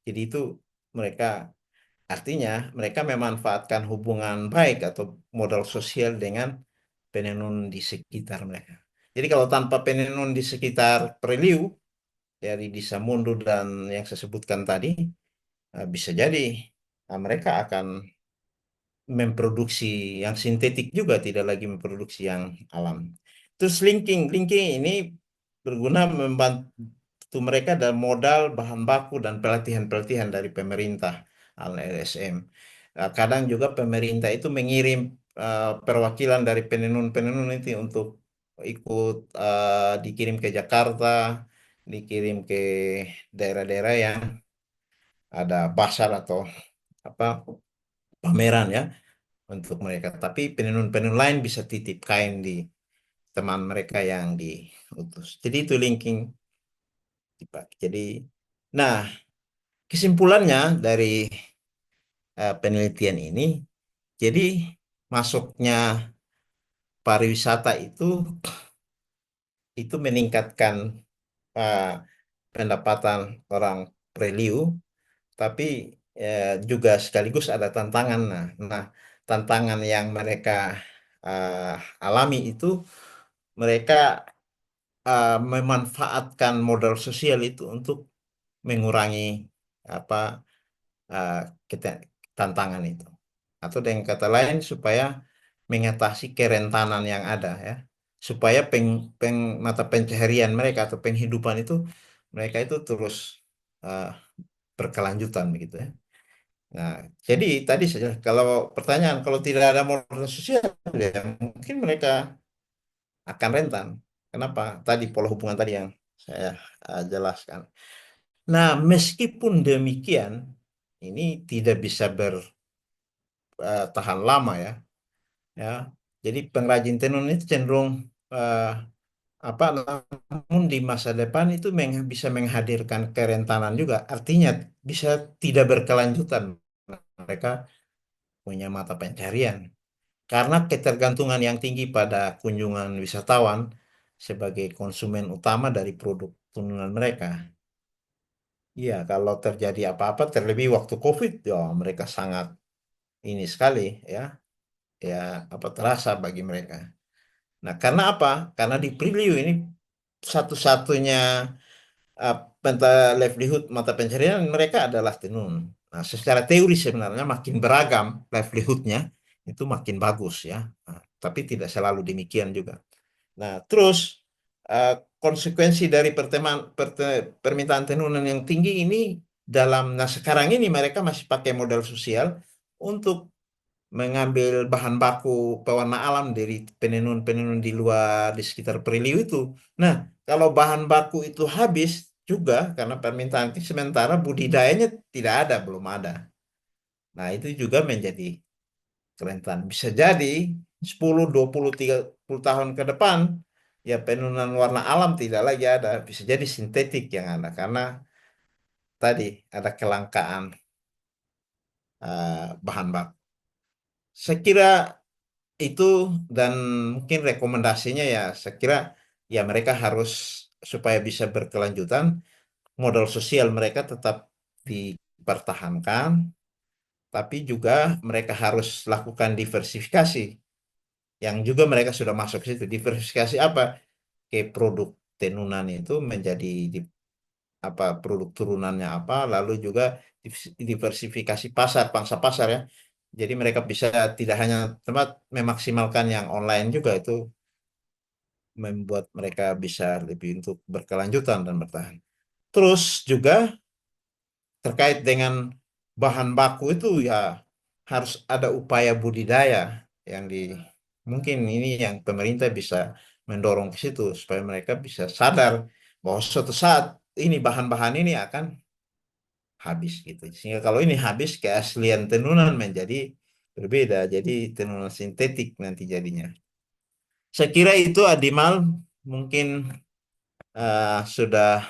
Jadi itu mereka artinya mereka memanfaatkan hubungan baik atau modal sosial dengan penenun di sekitar mereka. Jadi kalau tanpa penenun di sekitar Preliu, dari di Samundu dan yang saya sebutkan tadi, bisa jadi mereka akan memproduksi yang sintetik juga, tidak lagi memproduksi yang alam. Terus linking ini berguna membantu mereka dalam modal, bahan baku, dan pelatihan-pelatihan dari pemerintah LSM. Kadang juga pemerintah itu mengirim perwakilan dari penenun-penenun itu untuk ikut dikirim ke Jakarta, dikirim ke daerah-daerah yang ada pasar atau apa pameran ya untuk mereka. Tapi penenun-penenun lain bisa titip kain di teman mereka yang diutus. Jadi itu linking dipakai. Jadi, nah kesimpulannya dari penelitian ini, jadi masuknya pariwisata itu meningkatkan eh, pendapatan orang Preliu, tapi juga sekaligus ada tantangan. Nah, tantangan yang mereka eh, alami itu mereka memanfaatkan modal sosial itu untuk mengurangi apa uh, kita- tantangan itu. Atau dengan kata lain supaya mengatasi kerentanan yang ada ya. Supaya mata pencaharian mereka atau penghidupan itu mereka itu terus uh, berkelanjutan begitu ya. Nah, jadi tadi saja kalau pertanyaan kalau tidak ada modal sosial ya mungkin mereka akan rentan. Kenapa? Tadi pola hubungan tadi yang saya jelaskan. Nah, meskipun demikian, ini tidak bisa bertahan lama ya. Ya, jadi pengrajin tenun itu cenderung eh, apa? Namun di masa depan itu bisa menghadirkan kerentanan juga. Artinya bisa tidak berkelanjutan. Mereka punya mata pencarian karena ketergantungan yang tinggi pada kunjungan wisatawan sebagai konsumen utama dari produk tenunan mereka. Iya, kalau terjadi apa-apa, terlebih waktu COVID, ya mereka sangat ini sekali, ya, ya apa terasa bagi mereka. Nah, karena apa? Karena di Prilio ini satu-satunya uh, mata livelihood, mata pencarian mereka adalah tenun. Nah, secara teori sebenarnya makin beragam livelihoodnya itu makin bagus ya. Nah, tapi tidak selalu demikian juga. Nah, terus uh, konsekuensi dari permintaan tenunan yang tinggi ini nah sekarang ini mereka masih pakai modal sosial untuk mengambil bahan baku pewarna alam dari penenun-penenun di luar di sekitar Priliu itu. Nah, kalau bahan baku itu habis juga karena permintaan tinggi, sementara budidayanya tidak ada, belum ada. Nah, itu juga menjadi kerentanan. Bisa jadi 10, 20, 30 tahun ke depan ya penurunan warna alam tidak lagi ada. Bisa jadi sintetik yang ada karena tadi ada kelangkaan bahan baku. Saya kira itu dan mungkin rekomendasinya ya saya kira ya mereka harus supaya bisa berkelanjutan modal sosial mereka tetap dipertahankan tapi juga mereka harus lakukan diversifikasi yang juga mereka sudah masuk ke situ. Diversifikasi apa? Ke produk tenunan itu menjadi apa produk turunannya apa, lalu juga diversifikasi pasar, pangsa pasar ya. Jadi mereka bisa tidak hanya tempat memaksimalkan yang online juga itu membuat mereka bisa lebih untuk berkelanjutan dan bertahan. Terus juga terkait dengan bahan baku itu ya harus ada upaya budidaya yang mungkin ini yang pemerintah bisa mendorong ke situ supaya mereka bisa sadar bahwa suatu saat ini bahan-bahan ini akan habis gitu. Sehingga kalau ini habis keaslian tenunan menjadi berbeda, jadi tenunan sintetik nanti jadinya. Saya kira itu Adimal mungkin sudah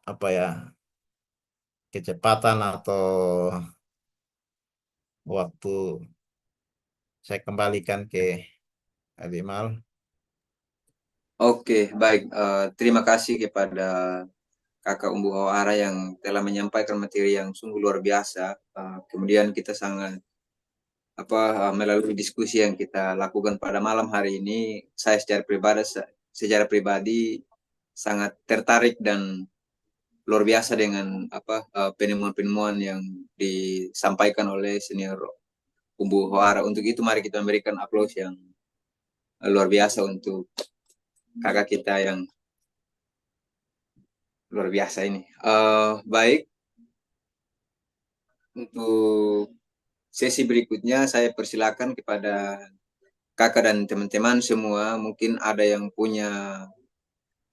apa ya kecepatan atau waktu saya kembalikan ke Adimal. Oke, baik. Terima kasih kepada Kakak Umbu Hawara yang telah menyampaikan materi yang sungguh luar biasa. Kemudian kita sangat melalui diskusi yang kita lakukan pada malam hari ini, saya secara pribadi sangat tertarik dan luar biasa dengan penemuan-penemuan yang disampaikan oleh senior Umbu Hawara. Untuk itu mari kita memberikan aplaus yang luar biasa untuk kakak kita yang luar biasa ini. Baik, untuk sesi berikutnya saya persilakan kepada kakak dan teman-teman semua. Mungkin ada yang punya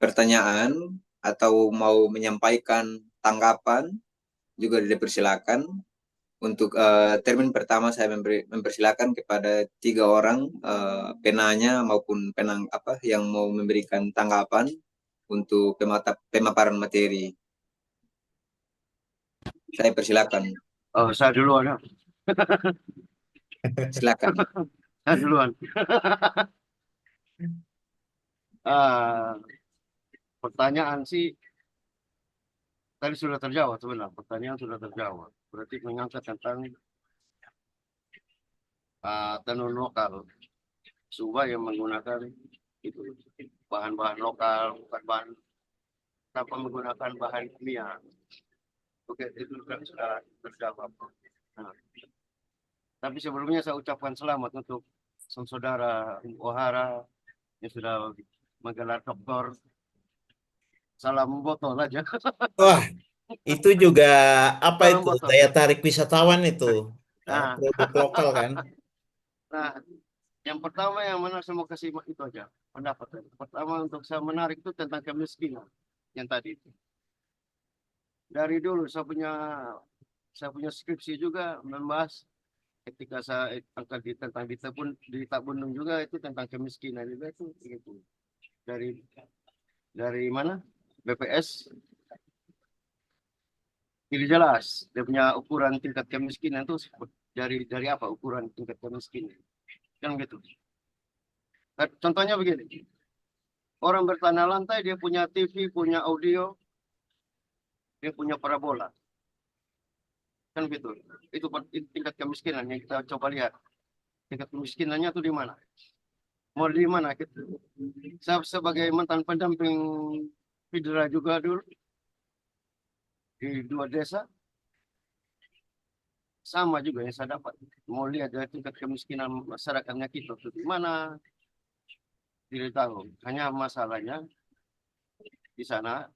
pertanyaan atau mau menyampaikan tanggapan juga dipersilakan. Untuk termin pertama saya mempersilakan kepada 3 orang penanya maupun penang apa yang mau memberikan tanggapan untuk pemaparan materi. Saya persilakan. Oh, saya duluan ya. Silakan. Saya duluan. Ah, pertanyaan sih tadi sudah terjawab sebenarnya. Pertanyaan sudah terjawab. Berarti mengangkat tentang tenun lokal. Subah yang menggunakan itu bahan-bahan lokal, bukan bahan tanpa menggunakan bahan kimia. Oke, itu sudah terjawab. Nah, tapi sebelumnya saya ucapkan selamat untuk saudara Ohara yang sudah menggelar doktor. Salam botol aja. Wah, itu juga apa Salam itu botol. daya tarik wisatawan itu ya, Nah, produk lokal kan. nah, yang pertama yang mana saya mau kasih itu aja pendapat. Pertama untuk saya menarik itu tentang kemiskinan yang tadi itu. Dari dulu saya punya skripsi juga membahas ketika saya angkat tentang di Tabunung juga itu tentang kemiskinan juga itu gitu. Dari mana? BPS ini jelas dia punya ukuran tingkat kemiskinan itu dari apa ukuran tingkat kemiskinan kan gitu. Contohnya begini, orang bertanah lantai dia punya TV, punya audio, dia punya parabola. Kan gitu. Itu tingkat kemiskinan yang kita coba lihat. Tingkat kemiskinannya tuh di mana? Mau di mana? Saya sebagai mantan pendamping Fidra juga dulu di 2 desa, sama juga yang saya dapat. Mau lihat dari tingkat kemiskinan masyarakatnya kita tuh di mana? Tidak tahu. Hanya masalahnya di sana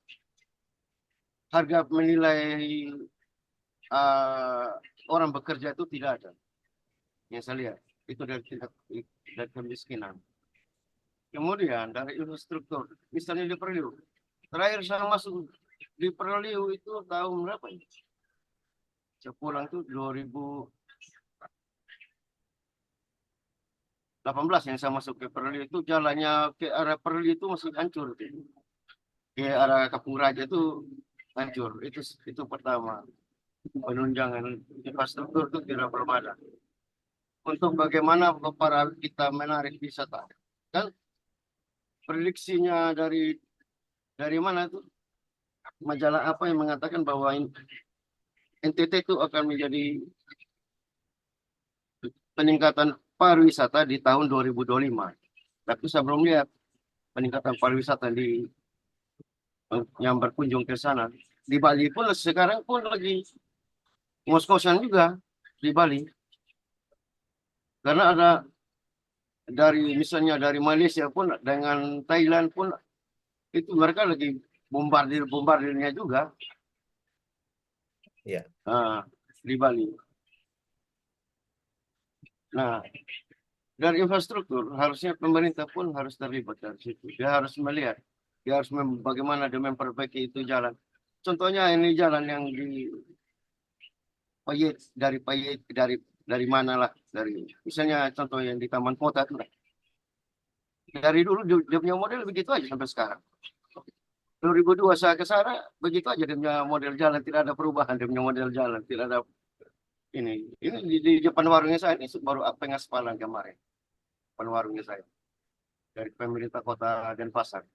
harga menilai orang bekerja itu tidak ada. Yang saya lihat itu dari tingkat dari kemiskinan. Kemudian dari infrastruktur, misalnya di Perliu. Terakhir saya masuk di Perliu itu tahun berapa ya? Saya pulang itu 2018 yang saya masuk ke Perliu itu, jalannya ke arah Perliu itu masih hancur. Ke arah Kapung Raja itu hancur. Itu pertama. Penunjangan infrastruktur itu tidak bermadan. Untuk bagaimana para kita menarik wisata. Dan prediksinya dari mana itu? Majalah apa yang mengatakan bahwa NTT itu akan menjadi peningkatan pariwisata di tahun 2025. Tapi saya belum lihat peningkatan pariwisata yang berkunjung ke sana. Di Bali pun sekarang pun lagi ngos-ngosan juga di Bali. Karena ada misalnya dari Malaysia pun dengan Thailand pun itu mereka lagi bombardirnya juga. Ya. Di Bali. Nah, dari infrastruktur harusnya pemerintah pun harus terlibat dari situ. Dia harus melihat, dia harus bagaimana dia memperbaiki itu jalan. Contohnya ini jalan yang di Payet, dari mana lah, dari misalnya contoh yang di Taman Kota itu lah. Dari dulu dia punya model begitu aja sampai sekarang. 2002 saya ke sana begitu aja dia punya model jalan, tidak ada perubahan, dia punya model jalan, tidak ada ini di depan warungnya saya ini baru pengaspalan kemarin. Depan warungnya saya dari pemerintah kota Denpasar.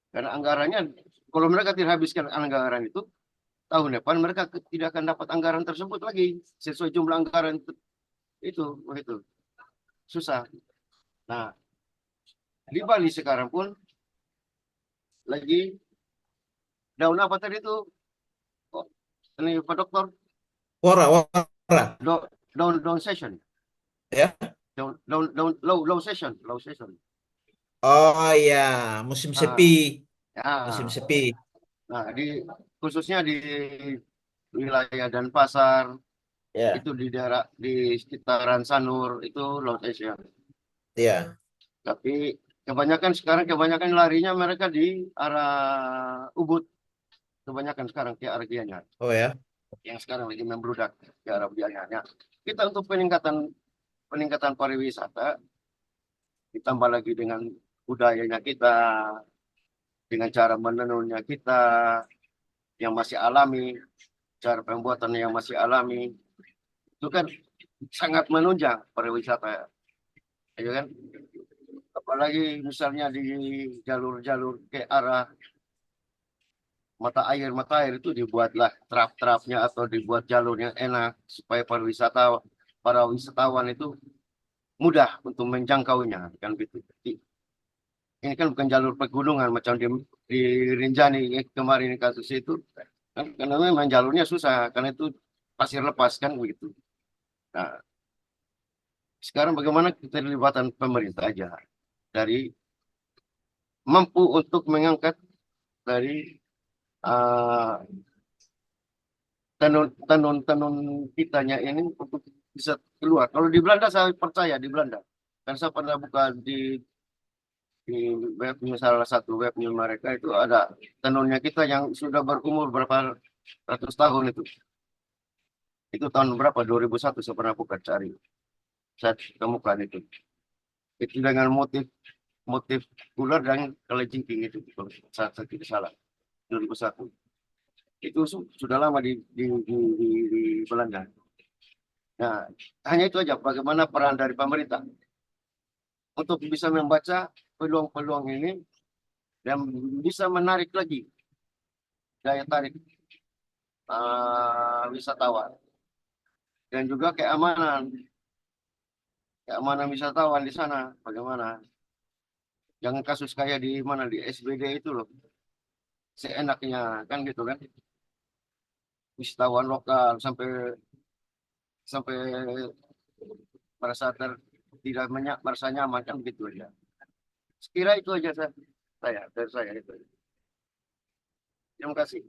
Karena anggarannya kalau mereka tidak habiskan anggaran itu, tahun depan mereka tidak akan dapat anggaran tersebut lagi sesuai jumlah anggaran itu begitu. Susah. Nah, di Bali sekarang pun lagi daun apa tadi itu? Oh, ini Pak Dokter, Wara. daun session. Ya. Low session. Oh ya, musim sepi. Musim Ya. sepi. Nah, khususnya di wilayah Denpasar, Ya. itu di daerah di sekitaran Sanur itu low session. Ya. Tapi kebanyakan larinya mereka di arah Ubud. Kebanyakan sekarang ke arah Gianyar. Oh ya. Yang sekarang lagi membludak ke arah Gianyar. Kita untuk peningkatan pariwisata, ditambah lagi dengan budayanya kita, dengan cara menenunnya kita yang masih alami, cara pembuatan yang masih alami, itu kan sangat menunjang pariwisata, ya kan? Apalagi misalnya di jalur-jalur ke arah mata air itu dibuatlah trap-trapnya atau dibuat jalur yang enak supaya para wisatawan itu mudah untuk menjangkaunya, kan gitu. Ini kan bukan jalur pegunungan macam di Rinjani kemarin kasus itu, kan, karena memang jalurnya susah karena itu pasir lepas kan begitu. Nah, sekarang bagaimana keterlibatan pemerintah aja dari mampu untuk mengangkat dari tenun kitanya ini untuk bisa keluar. Kalau di Belanda saya percaya di Belanda, kan saya pernah buka di webnya, salah satu webnya mereka itu ada tenunnya kita yang sudah berumur berapa ratus tahun itu. Itu tahun berapa? 2001 saya pernah buka cari. Saya temukan itu. Itu dengan motif ular dan kalajengking itu kalau saya tidak salah. 2001. Itu sudah lama di Belanda. Nah, hanya itu aja bagaimana peran dari pemerintah untuk bisa membaca peluang-peluang ini dan bisa menarik lagi daya tarik wisatawan dan juga keamanan wisatawan di sana bagaimana. Jangan kasus kayak di mana di SBD itu loh, seenaknya kan gitu kan, wisatawan lokal sampai sampai merasa tidak merasa nyaman kan gitu aja. Sekira itu aja dari saya itu. Terima kasih.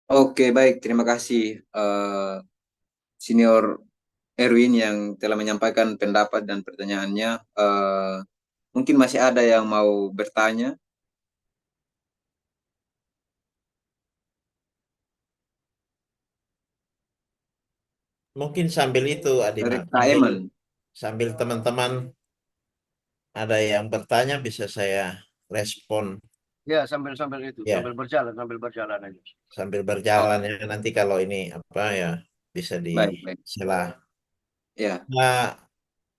Oke, baik. Terima kasih Senior Erwin yang telah menyampaikan pendapat dan pertanyaannya. Mungkin masih ada yang mau bertanya Mungkin sambil itu, dari Adima, Kak Eman. sambil teman-teman ada yang bertanya bisa saya respon Ya, sambil itu, ya sambil berjalan aja. sambil Oh, berjalan ya. Nanti kalau ini apa ya bisa baik, baik. disela. Ya, Nah,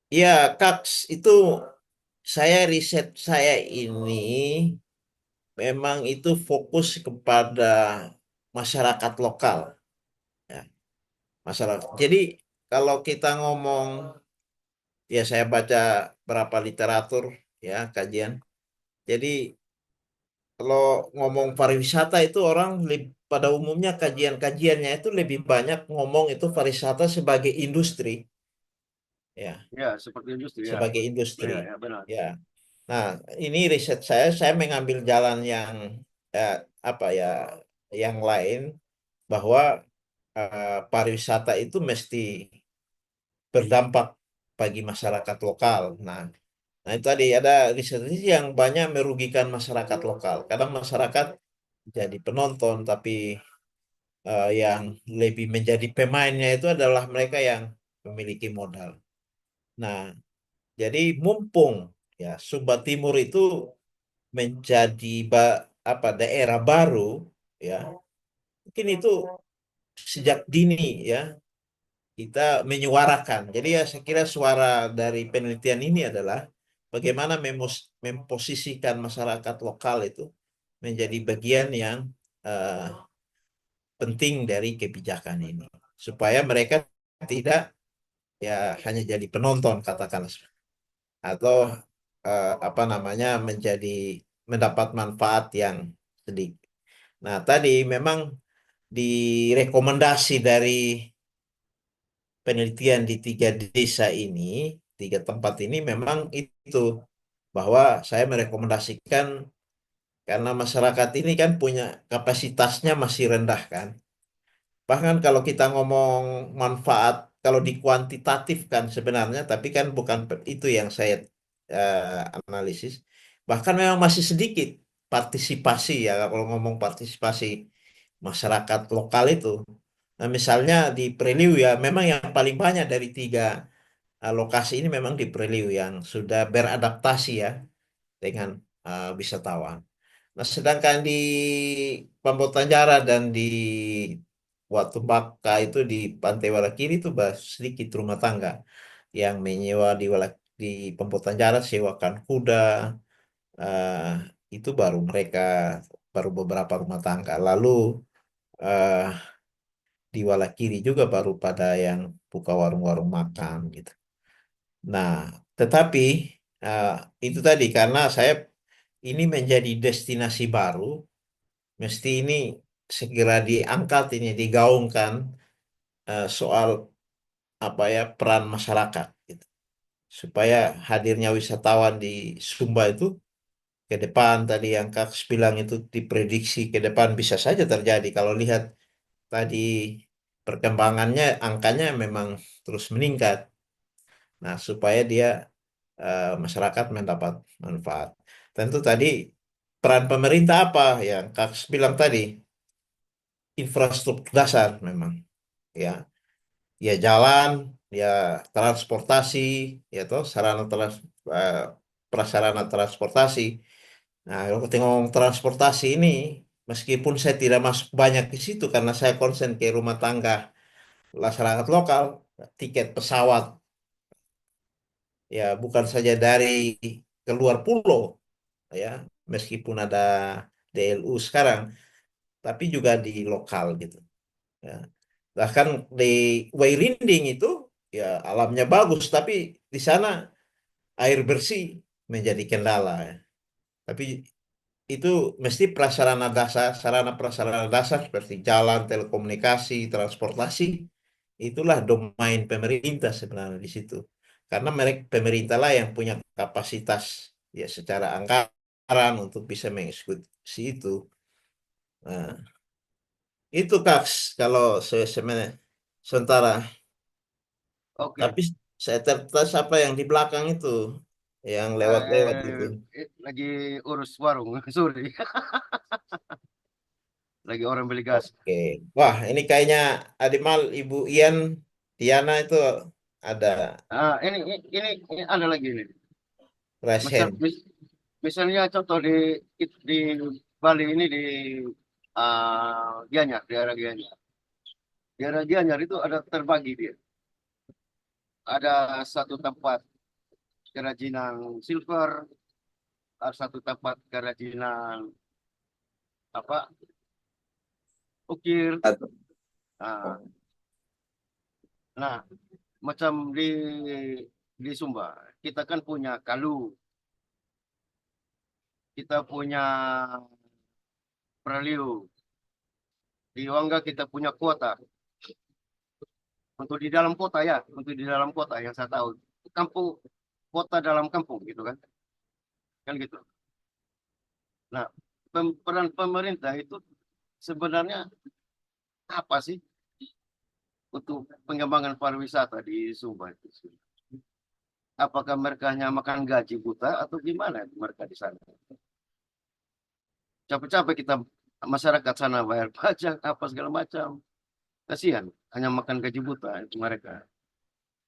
ya Kak, itu riset saya ini memang itu fokus kepada masyarakat lokal, ya, masyarakat. Jadi kalau kita ngomong, ya saya baca berapa literatur ya kajian. Jadi kalau ngomong pariwisata itu orang pada umumnya kajian-kajiannya itu lebih banyak ngomong itu pariwisata sebagai industri, ya, Ya, seperti industri ya. sebagai industri, Ya, ya benar. ya. Nah, ini riset saya mengambil jalan yang eh, apa ya, yang lain bahwa pariwisata itu mesti berdampak bagi masyarakat lokal. Nah, itu tadi ada riset yang banyak merugikan masyarakat lokal. Kadang masyarakat jadi penonton, tapi yang lebih menjadi pemainnya itu adalah mereka yang memiliki modal. Nah, jadi mumpung ya Sumba Timur itu menjadi apa daerah baru, ya mungkin itu sejak dini ya kita menyuarakan. Jadi ya saya kira suara dari penelitian ini adalah bagaimana memposisikan masyarakat lokal itu menjadi bagian yang eh, penting dari kebijakan ini supaya mereka tidak ya hanya jadi penonton katakanlah atau apa namanya mendapat manfaat yang sedikit. Nah, tadi memang di rekomendasi dari penelitian di 3 desa ini, 3 tempat ini memang itu bahwa saya merekomendasikan karena masyarakat ini kan punya kapasitasnya masih rendah kan. Bahkan kalau kita ngomong manfaat, kalau dikuantitatifkan sebenarnya, tapi kan bukan itu yang saya analisis. Bahkan memang masih sedikit partisipasi ya, kalau ngomong partisipasi masyarakat lokal itu. Nah, misalnya di Preliu ya, memang yang paling banyak dari 3 lokasi ini memang di Preliu yang sudah beradaptasi ya dengan wisatawan. Nah, sedangkan di Pambotanjara dan di Watu Baka itu di Pantai Walakiri itu sedikit rumah tangga yang menyewa di Pambotanjara sewakan kuda, eh, itu baru beberapa rumah tangga. Lalu eh, di Walakiri juga baru pada yang buka warung-warung makan gitu. Nah, tetapi eh, itu tadi karena ini menjadi destinasi baru, mesti ini segera diangkat ini digaungkan soal apa ya peran masyarakat gitu. Supaya hadirnya wisatawan di Sumba itu ke depan tadi yang Kak bilang itu diprediksi ke depan bisa saja terjadi kalau lihat tadi perkembangannya angkanya memang terus meningkat. Nah, supaya masyarakat mendapat manfaat. Tentu tadi peran pemerintah apa yang Kak bilang tadi infrastruktur dasar memang ya ya jalan ya transportasi ya toh eh, prasarana transportasi. Nah, kalau kita ngomong transportasi ini meskipun saya tidak masuk banyak di situ karena saya konsen ke rumah tangga masyarakat lokal, tiket pesawat ya bukan saja dari keluar pulau ya meskipun ada DLU sekarang, tapi juga di lokal gitu. Ya. Bahkan di Wairinding itu ya alamnya bagus, tapi di sana air bersih menjadi kendala. Ya. Tapi itu mesti prasarana dasar, sarana prasarana dasar seperti jalan, telekomunikasi, transportasi, itulah domain pemerintah sebenarnya di situ. Karena mereka pemerintah lah yang punya kapasitas ya secara anggaran untuk bisa mengeksekusi itu. Nah, itu Kak, kalau sementara. Oke. Tapi saya tertas apa yang di belakang itu, yang lewat-lewat itu. Lagi urus warung, sorry. Lagi orang beli gas. Oke. Wah, ini kayaknya Adimal, Ibu Ian, Tiana itu ada Ini ada lagi nih. raise Misal, hand. misalnya contoh di Bali ini di Gianyar, daerah Gianyar. Daerah Gianyar itu ada terbagi dia. Ada satu tempat kerajinan silver, ada satu tempat kerajinan apa ukir. Atau Nah, nah, macam di Sumba, kita kan punya Kalu, kita punya Praliu, di Wangga kita punya kuota. Untuk di dalam kota ya, untuk di dalam kota yang saya tahu, kampung kota dalam kampung gitu kan gitu. Nah, peran pemerintah itu sebenarnya apa sih untuk pengembangan pariwisata di Sumba itu? Apakah mereka hanya makan gaji buta atau gimana mereka di sana? Capek-capek kita masyarakat sana bayar pajak apa segala macam. Kasihan, hanya makan gaji buta itu mereka.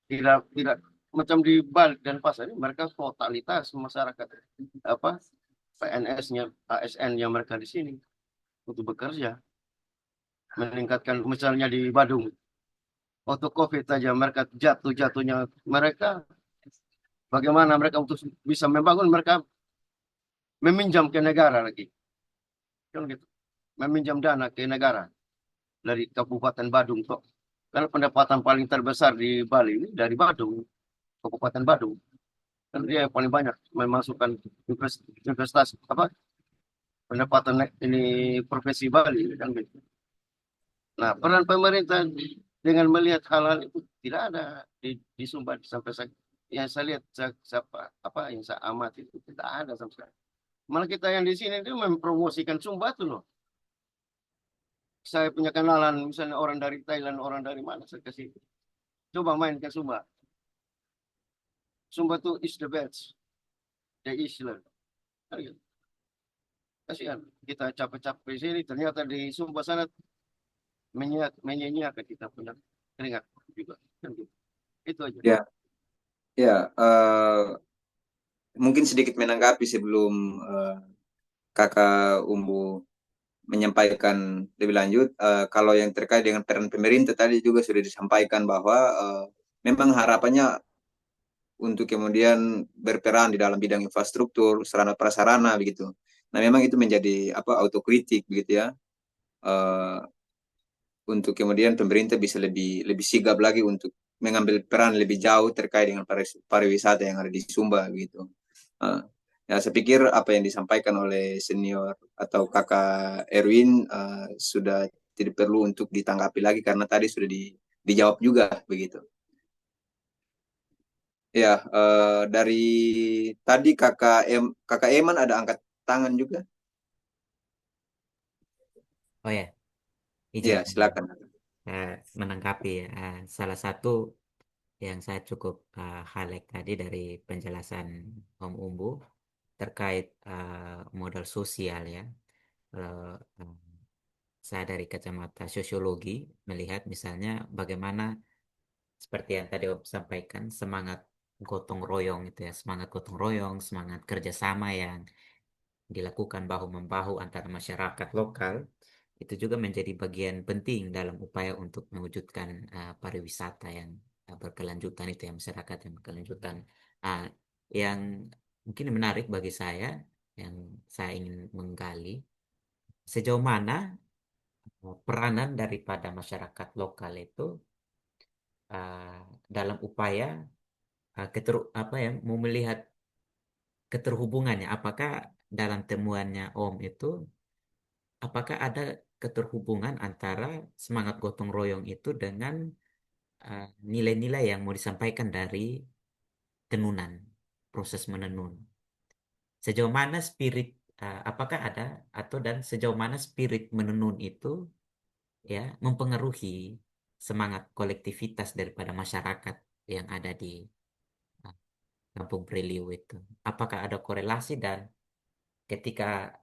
Tidak macam di Bali dan Pasar ini mereka totalitas masyarakat apa PNS-nya, ASN-nya mereka di sini untuk bekerja, meningkatkan misalnya di Badung. Waktu COVID aja mereka jatuhnya mereka bagaimana mereka untuk bisa membangun mereka meminjam ke negara lagi. Kan gitu. Meminjam dana ke negara dari Kabupaten Badung kok. Karena pendapatan paling terbesar di Bali ini dari Badung, Kabupaten Badung. Kan dia yang paling banyak memasukkan investasi apa pendapatan ini profesi Bali kan gitu. Nah, peran pemerintah dengan melihat hal-hal itu tidak ada di Sumbar sampai yang saya lihat apa yang saya amati itu tidak ada sama sekali. Malah kita yang di sini itu mempromosikan Sumba tuh loh. Saya punya kenalan misalnya orang dari Thailand, orang dari mana saya kasih coba main ke Sumba. Sumba tuh is the best, the Island. Kasihan kita capek-capek di sini ternyata di Sumba sana menyanyiakan kita punya keringat juga. Kan gitu. Itu aja. ya, ya, mungkin sedikit menanggapi sebelum Kakak Umbu menyampaikan lebih lanjut. Kalau yang terkait dengan peran pemerintah tadi juga sudah disampaikan bahwa memang harapannya untuk kemudian berperan di dalam bidang infrastruktur, sarana prasarana begitu. Nah, memang itu menjadi apa autokritik begitu ya. Eh, untuk kemudian pemerintah bisa lebih lebih sigap lagi untuk mengambil peran lebih jauh terkait dengan pariwisata yang ada di Sumba gitu. Eh, ya saya pikir apa yang disampaikan oleh senior atau kakak Erwin sudah tidak perlu untuk ditanggapi lagi karena tadi sudah dijawab juga begitu. Ya, dari tadi kakak Eman ada angkat tangan juga. Oh ya, Ya, izin silakan. menanggapi ya. Salah satu yang saya cukup highlight tadi dari penjelasan Om Umbu terkait modal sosial ya. Kalau saya dari kacamata sosiologi melihat misalnya bagaimana seperti yang tadi Om sampaikan semangat gotong royong itu ya, semangat gotong royong, semangat kerjasama yang dilakukan bahu-membahu antara masyarakat lokal itu juga menjadi bagian penting dalam upaya untuk mewujudkan pariwisata yang berkelanjutan itu ya masyarakat yang berkelanjutan. Ah, yang mungkin menarik bagi saya yang saya ingin menggali sejauh mana peranan daripada masyarakat lokal itu dalam upaya apa ya, mau melihat keterhubungannya. Apakah dalam temuannya Om itu, apakah ada keterhubungan antara semangat gotong royong itu dengan nilai-nilai yang mau disampaikan dari tenunan, proses menenun. Sejauh mana spirit, apakah ada dan sejauh mana spirit menenun itu ya mempengaruhi semangat kolektivitas daripada masyarakat yang ada di uh, Kampung Preliu itu. Apakah ada korelasi, dan ketika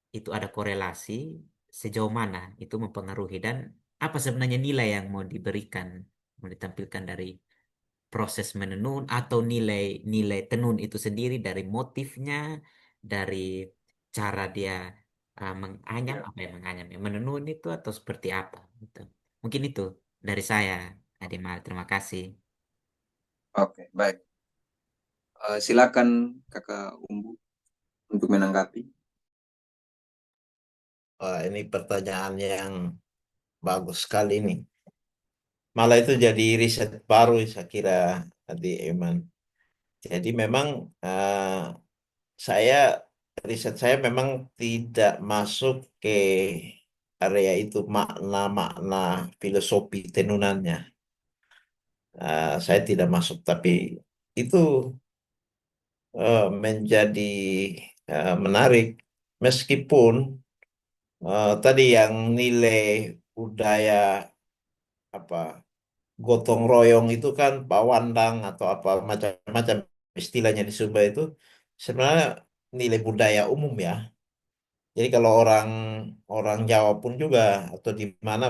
itu ada korelasi, sejauh mana itu mempengaruhi, dan apa sebenarnya nilai yang mau diberikan, mau ditampilkan dari proses menenun, atau nilai-nilai tenun itu sendiri, dari motifnya, dari cara dia apa ya, menganyam ya, menenun itu, atau seperti apa gitu. Mungkin itu dari saya, Adimal. Terima kasih. Oke, baik. Silakan Kakak Umbu untuk menanggapi. Wah, ini pertanyaan yang bagus sekali nih. Malah itu jadi riset baru saya kira di Eman. Jadi memang saya riset saya memang tidak masuk ke area itu makna-makna filosofi tenunannya. Saya tidak masuk, tapi itu menjadi menarik meskipun tadi yang nilai budaya apa gotong royong itu kan pawandang atau apa macam-macam istilahnya di Sumba itu sebenarnya nilai budaya umum ya. Jadi kalau orang orang Jawa pun juga atau di mana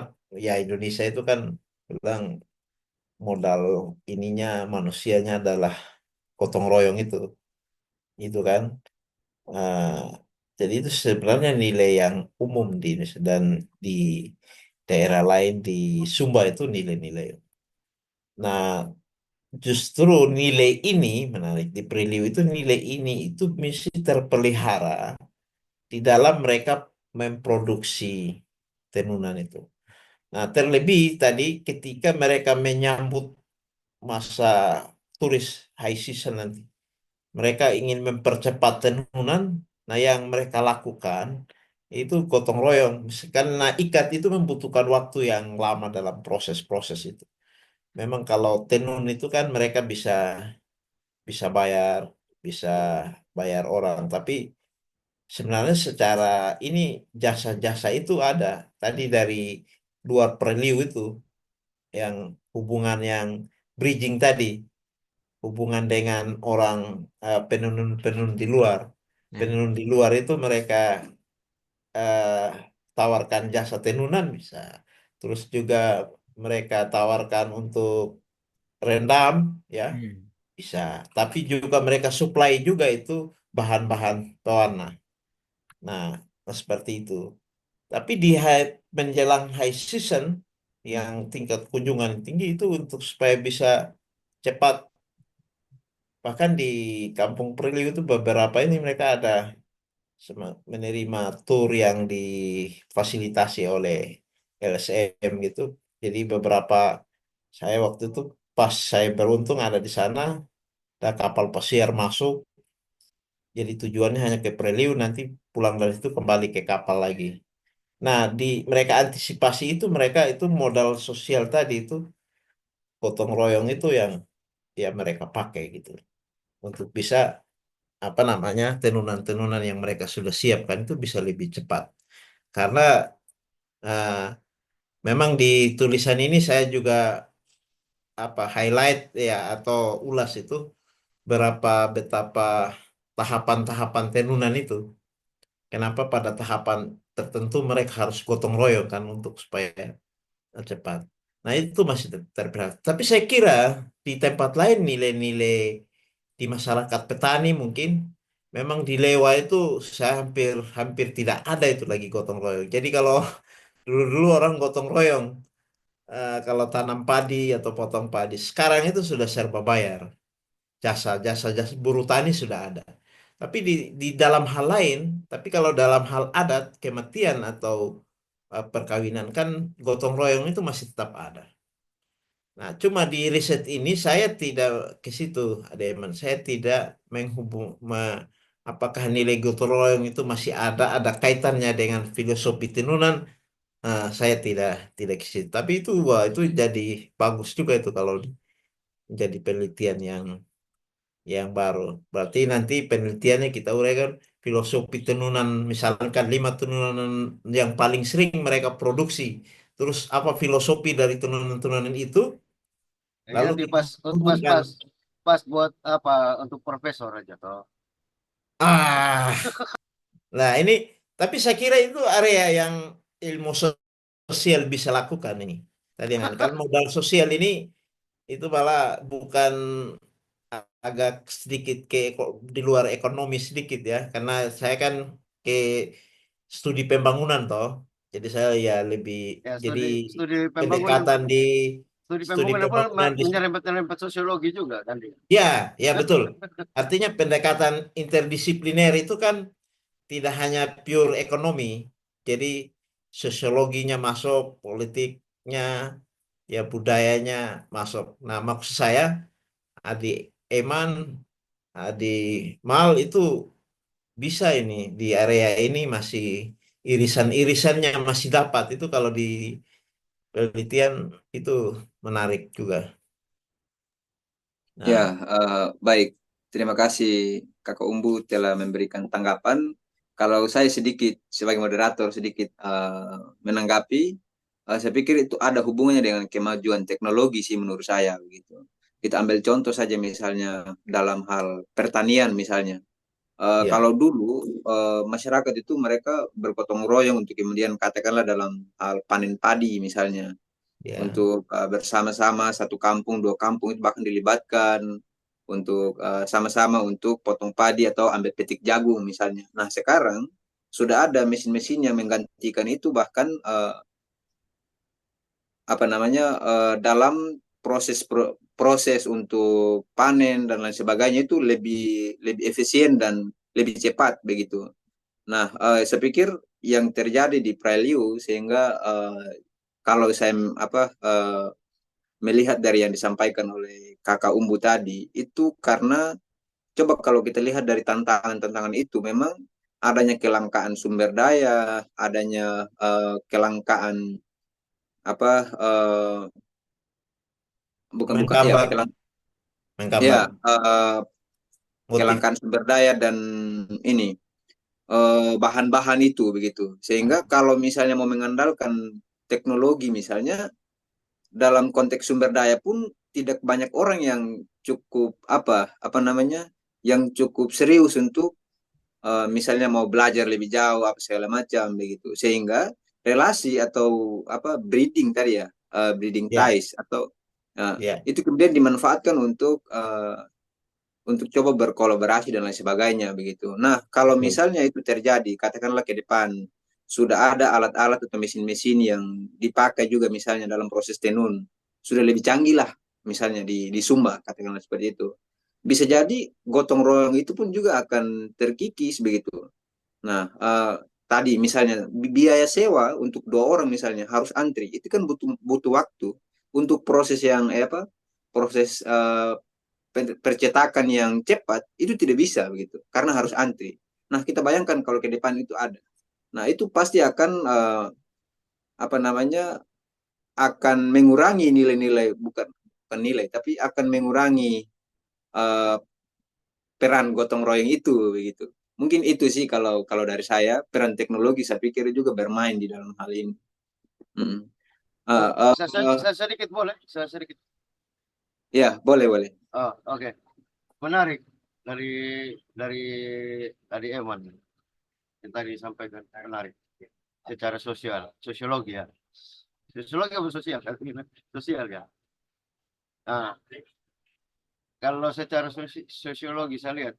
ya Indonesia itu kan bilang modal ininya manusianya adalah gotong royong itu kan. Eh, jadi itu sebenarnya nilai yang umum di Indonesia dan di daerah lain di Sumba itu nilai-nilai. Nah, justru nilai ini menarik di Priliu itu nilai ini itu mesti terpelihara di dalam mereka memproduksi tenunan itu. Nah, terlebih tadi ketika mereka menyambut masa turis high season nanti, mereka ingin mempercepat tenunan. Nah, yang mereka lakukan itu gotong royong. Karena ikat itu membutuhkan waktu yang lama dalam proses-proses itu. Memang kalau tenun itu kan mereka bisa bisa bayar, bisa bayar orang. Tapi sebenarnya secara ini jasa-jasa itu ada. Tadi dari luar preliu itu yang hubungan yang bridging tadi, hubungan dengan orang penenun-penenun di luar. Nah, Penenun di luar itu mereka eh, tawarkan jasa tenunan bisa. Terus juga mereka tawarkan untuk rendam ya hmm, bisa. Tapi juga mereka supply juga itu bahan-bahan pewarna. Nah, seperti itu. Tapi di menjelang high season hmm, yang tingkat kunjungan tinggi itu untuk supaya bisa cepat. Bahkan di Kampung Priok itu beberapa ini mereka ada menerima tour yang difasilitasi oleh LSM gitu. Jadi beberapa saya waktu itu pas saya beruntung ada di sana, ada kapal pesiar masuk. Jadi tujuannya hanya ke Preliu, nanti pulang dari itu kembali ke kapal lagi. Nah, di mereka antisipasi itu mereka itu modal sosial tadi itu gotong royong itu yang ya mereka pakai gitu untuk bisa apa namanya tenunan-tenunan yang mereka sudah siapkan itu bisa lebih cepat. Karena eh, memang di tulisan ini saya juga apa highlight ya atau ulas itu berapa betapa tahapan-tahapan tenunan itu. Kenapa pada tahapan tertentu mereka harus gotong royong kan untuk supaya cepat. Nah itu masih terberat. Tapi saya kira di tempat lain nilai-nilai di masyarakat petani mungkin memang di Lewa itu saya hampir hampir tidak ada itu lagi gotong royong. Jadi kalau dulu-dulu orang gotong royong kalau tanam padi atau potong padi, sekarang itu sudah serba bayar. Jasa buruh tani sudah ada. Tapi di dalam hal lain, tapi kalau dalam hal adat, kematian atau perkawinan kan gotong royong itu masih tetap ada. Nah, cuma di riset ini saya tidak ke situ, Ademan. Saya tidak apakah nilai gotong royong itu masih ada kaitannya dengan filosofi tenunan. Nah, saya tidak ke situ. Tapi itu wah itu jadi bagus juga itu kalau jadi penelitian yang baru. Berarti nanti penelitiannya kita uraikan filosofi tenunan, misalkan 5 tenunan yang paling sering mereka produksi. Terus apa filosofi dari tenunan-tenunan itu? Lalu Jadi kita pas pas hubungkan. pas pas buat apa untuk profesor aja toh. Ah, nah ini, tapi saya kira itu area yang ilmu sosial bisa lakukan ini. Tadi kan, kalau modal sosial ini itu malah bukan agak sedikit di luar ekonomi sedikit ya, karena saya kan ke studi pembangunan toh, jadi saya ya lebih Ya jadi studi pembangunan pendekatan di studi studi pembangunan pun pembangunan di menyerempet-nyerempet sosiologi juga kan dia. ya ya betul. Artinya pendekatan interdisipliner itu kan tidak hanya pure ekonomi, jadi sosiologinya masuk, politiknya, ya budayanya masuk. Nah, maksud saya Adi Eman, Adi Mal itu bisa ini di area ini masih irisan-irisannya masih dapat itu kalau di penelitian itu menarik juga. Ya, Nah, baik. Terima kasih Kakak Umbu telah memberikan tanggapan. Kalau saya sedikit sebagai moderator sedikit menanggapi, saya pikir itu ada hubungannya dengan kemajuan teknologi sih menurut saya begitu. Kita ambil contoh saja misalnya dalam hal pertanian misalnya. ya, Kalau dulu masyarakat itu mereka bergotong royong untuk kemudian katakanlah dalam hal panen padi misalnya ya, untuk bersama-sama satu kampung, dua kampung itu bahkan dilibatkan untuk sama-sama untuk potong padi atau ambil petik jagung misalnya. Nah, sekarang sudah ada mesin-mesin yang menggantikan itu bahkan apa namanya dalam proses untuk panen dan lain sebagainya itu lebih lebih efisien dan lebih cepat begitu. Nah, saya pikir yang terjadi di Preliu sehingga kalau saya melihat dari yang disampaikan oleh Kakak Umbu tadi itu karena coba kalau kita lihat dari tantangan-tantangan itu memang adanya kelangkaan sumber daya, adanya kelangkaan apa bukan bukan ya menggambar, menggambar motif. kelangkaan sumber daya dan ini bahan-bahan itu begitu. Sehingga kalau misalnya mau mengandalkan teknologi misalnya dalam konteks sumber daya pun tidak banyak orang yang cukup apa namanya yang cukup serius untuk misalnya mau belajar lebih jauh apa segala macam begitu sehingga relasi atau apa breeding tadi ya breeding Ya, ties atau ya, itu kemudian dimanfaatkan untuk coba berkolaborasi dan lain sebagainya begitu. Nah, kalau betul. misalnya itu terjadi, katakanlah ke depan sudah ada alat-alat atau mesin-mesin yang dipakai juga misalnya dalam proses tenun, sudah lebih canggih lah misalnya di Sumba, katakanlah seperti itu. Bisa jadi gotong royong itu pun juga akan terkikis begitu. Nah, tadi misalnya biaya sewa untuk 2 orang misalnya harus antri, itu kan butuh butuh waktu untuk proses yang apa? Proses percetakan yang cepat itu tidak bisa begitu karena harus antri. Nah, kita bayangkan kalau ke depan itu ada. Nah, itu pasti akan apa namanya akan mengurangi nilai-nilai bukan nilai tapi akan mengurangi eh, peran gotong royong itu begitu. Mungkin itu sih kalau kalau dari saya peran teknologi saya pikir juga bermain di dalam hal ini. Hmm. Oh, Uh, uh, uh, saya sedikit boleh? Saya sedikit. ya boleh boleh. Oh, oke. Menarik dari dari tadi Eman yang tadi disampaikan menarik secara sosial, sosiologi ya. Sosiologi apa sosial? Sosial ya. Nah, kalau secara sosiologi saya lihat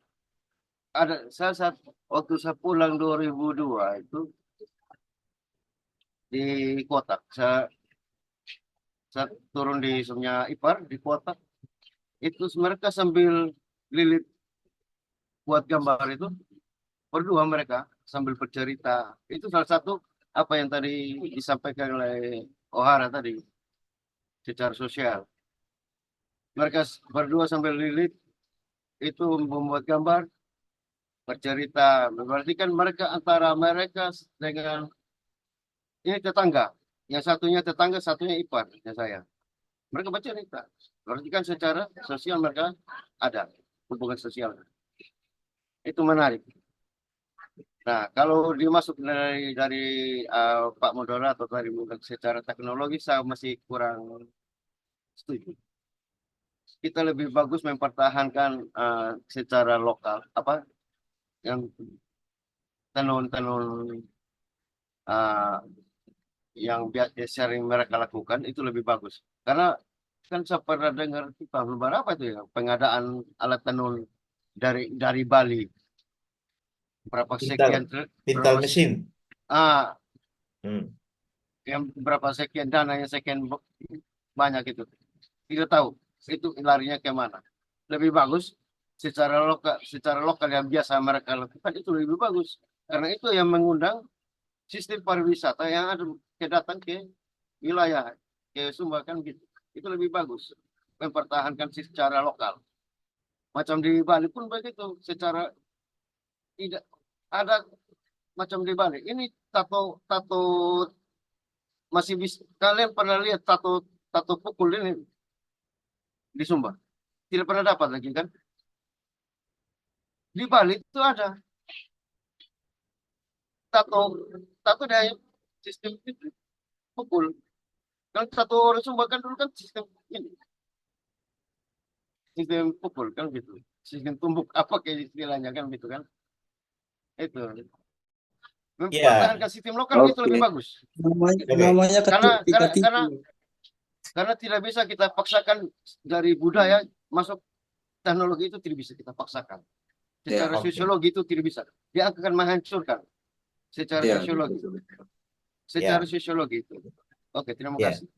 ada saat waktu saya pulang 2002 itu di kota. Saya turun di Sungai Ipar di kota. Itu mereka sambil lilit buat gambar itu berdua mereka sambil bercerita. Itu salah satu apa yang tadi disampaikan oleh Ohara tadi secara sosial. Mereka berdua sambil lilit itu membuat gambar, bercerita. Berarti kan mereka antara mereka dengan ini tetangga. Yang satunya tetangga, satunya ipar, ya saya. Mereka bercerita. Berarti kan secara sosial mereka ada hubungan sosial. Itu menarik. Nah, kalau dimasuk dari Pak Moderator tadi secara teknologi saya masih kurang setuju. Kita lebih bagus mempertahankan secara lokal apa yang tenun-tenun uh, yang biasa sering mereka lakukan itu lebih bagus. Karena kan saya pernah dengar tahun berapa itu ya pengadaan alat tenun dari Bali berapa sekian Pintal berapa mesin. Hmm. Yang berapa sekian dana yang sekian banyak itu tidak tahu itu larinya ke mana. Lebih bagus secara lokal yang biasa mereka lakukan itu lebih bagus karena itu yang mengundang sistem pariwisata yang ada datang ke wilayah ke Sumba kan gitu. Itu lebih bagus mempertahankan secara lokal. Macam di Bali pun begitu secara tidak ada macam di Bali. Ini tato masih bisa kalian pernah lihat tato pukul ini di Sumba? Tidak pernah dapat lagi kan? Di Bali itu ada tato dari sistem itu pukul. Kan tato orang Sumba kan dulu kan sistem ini, sistem pukul kan gitu, sistem tumbuk apa kayak istilahnya kan gitu kan? Itu mempertahankan sistem lokal itu lebih bagus. Namanya Karena tidak bisa kita paksakan dari budaya masuk teknologi itu tidak bisa kita paksakan. Secara sosiologi itu tidak bisa. Dia akan menghancurkan secara sosiologi. Secara sosiologi itu. Oke, terima kasih.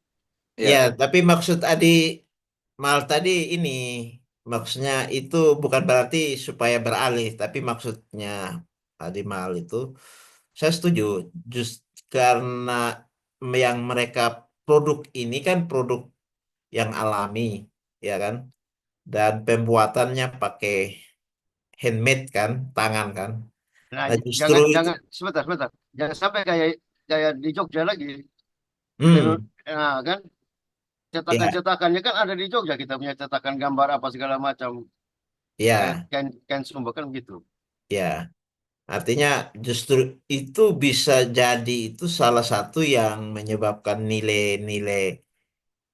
Ya, tapi maksud Adi Mal tadi ini maksudnya itu bukan berarti supaya beralih, tapi maksudnya Adi Mal itu saya setuju. Just karena yang mereka produk ini kan produk yang alami, ya kan? Dan pembuatannya pakai handmade kan, tangan kan. Nah, Nah, justru jangan sebentar. Jangan sampai kayak di Jogja lagi. Nah, kan cetakannya kan ada di Jogja, kita punya cetakan gambar apa segala macam. Ya, Kan Sumba kan gitu. ya. Artinya justru itu bisa jadi itu salah satu yang menyebabkan nilai-nilai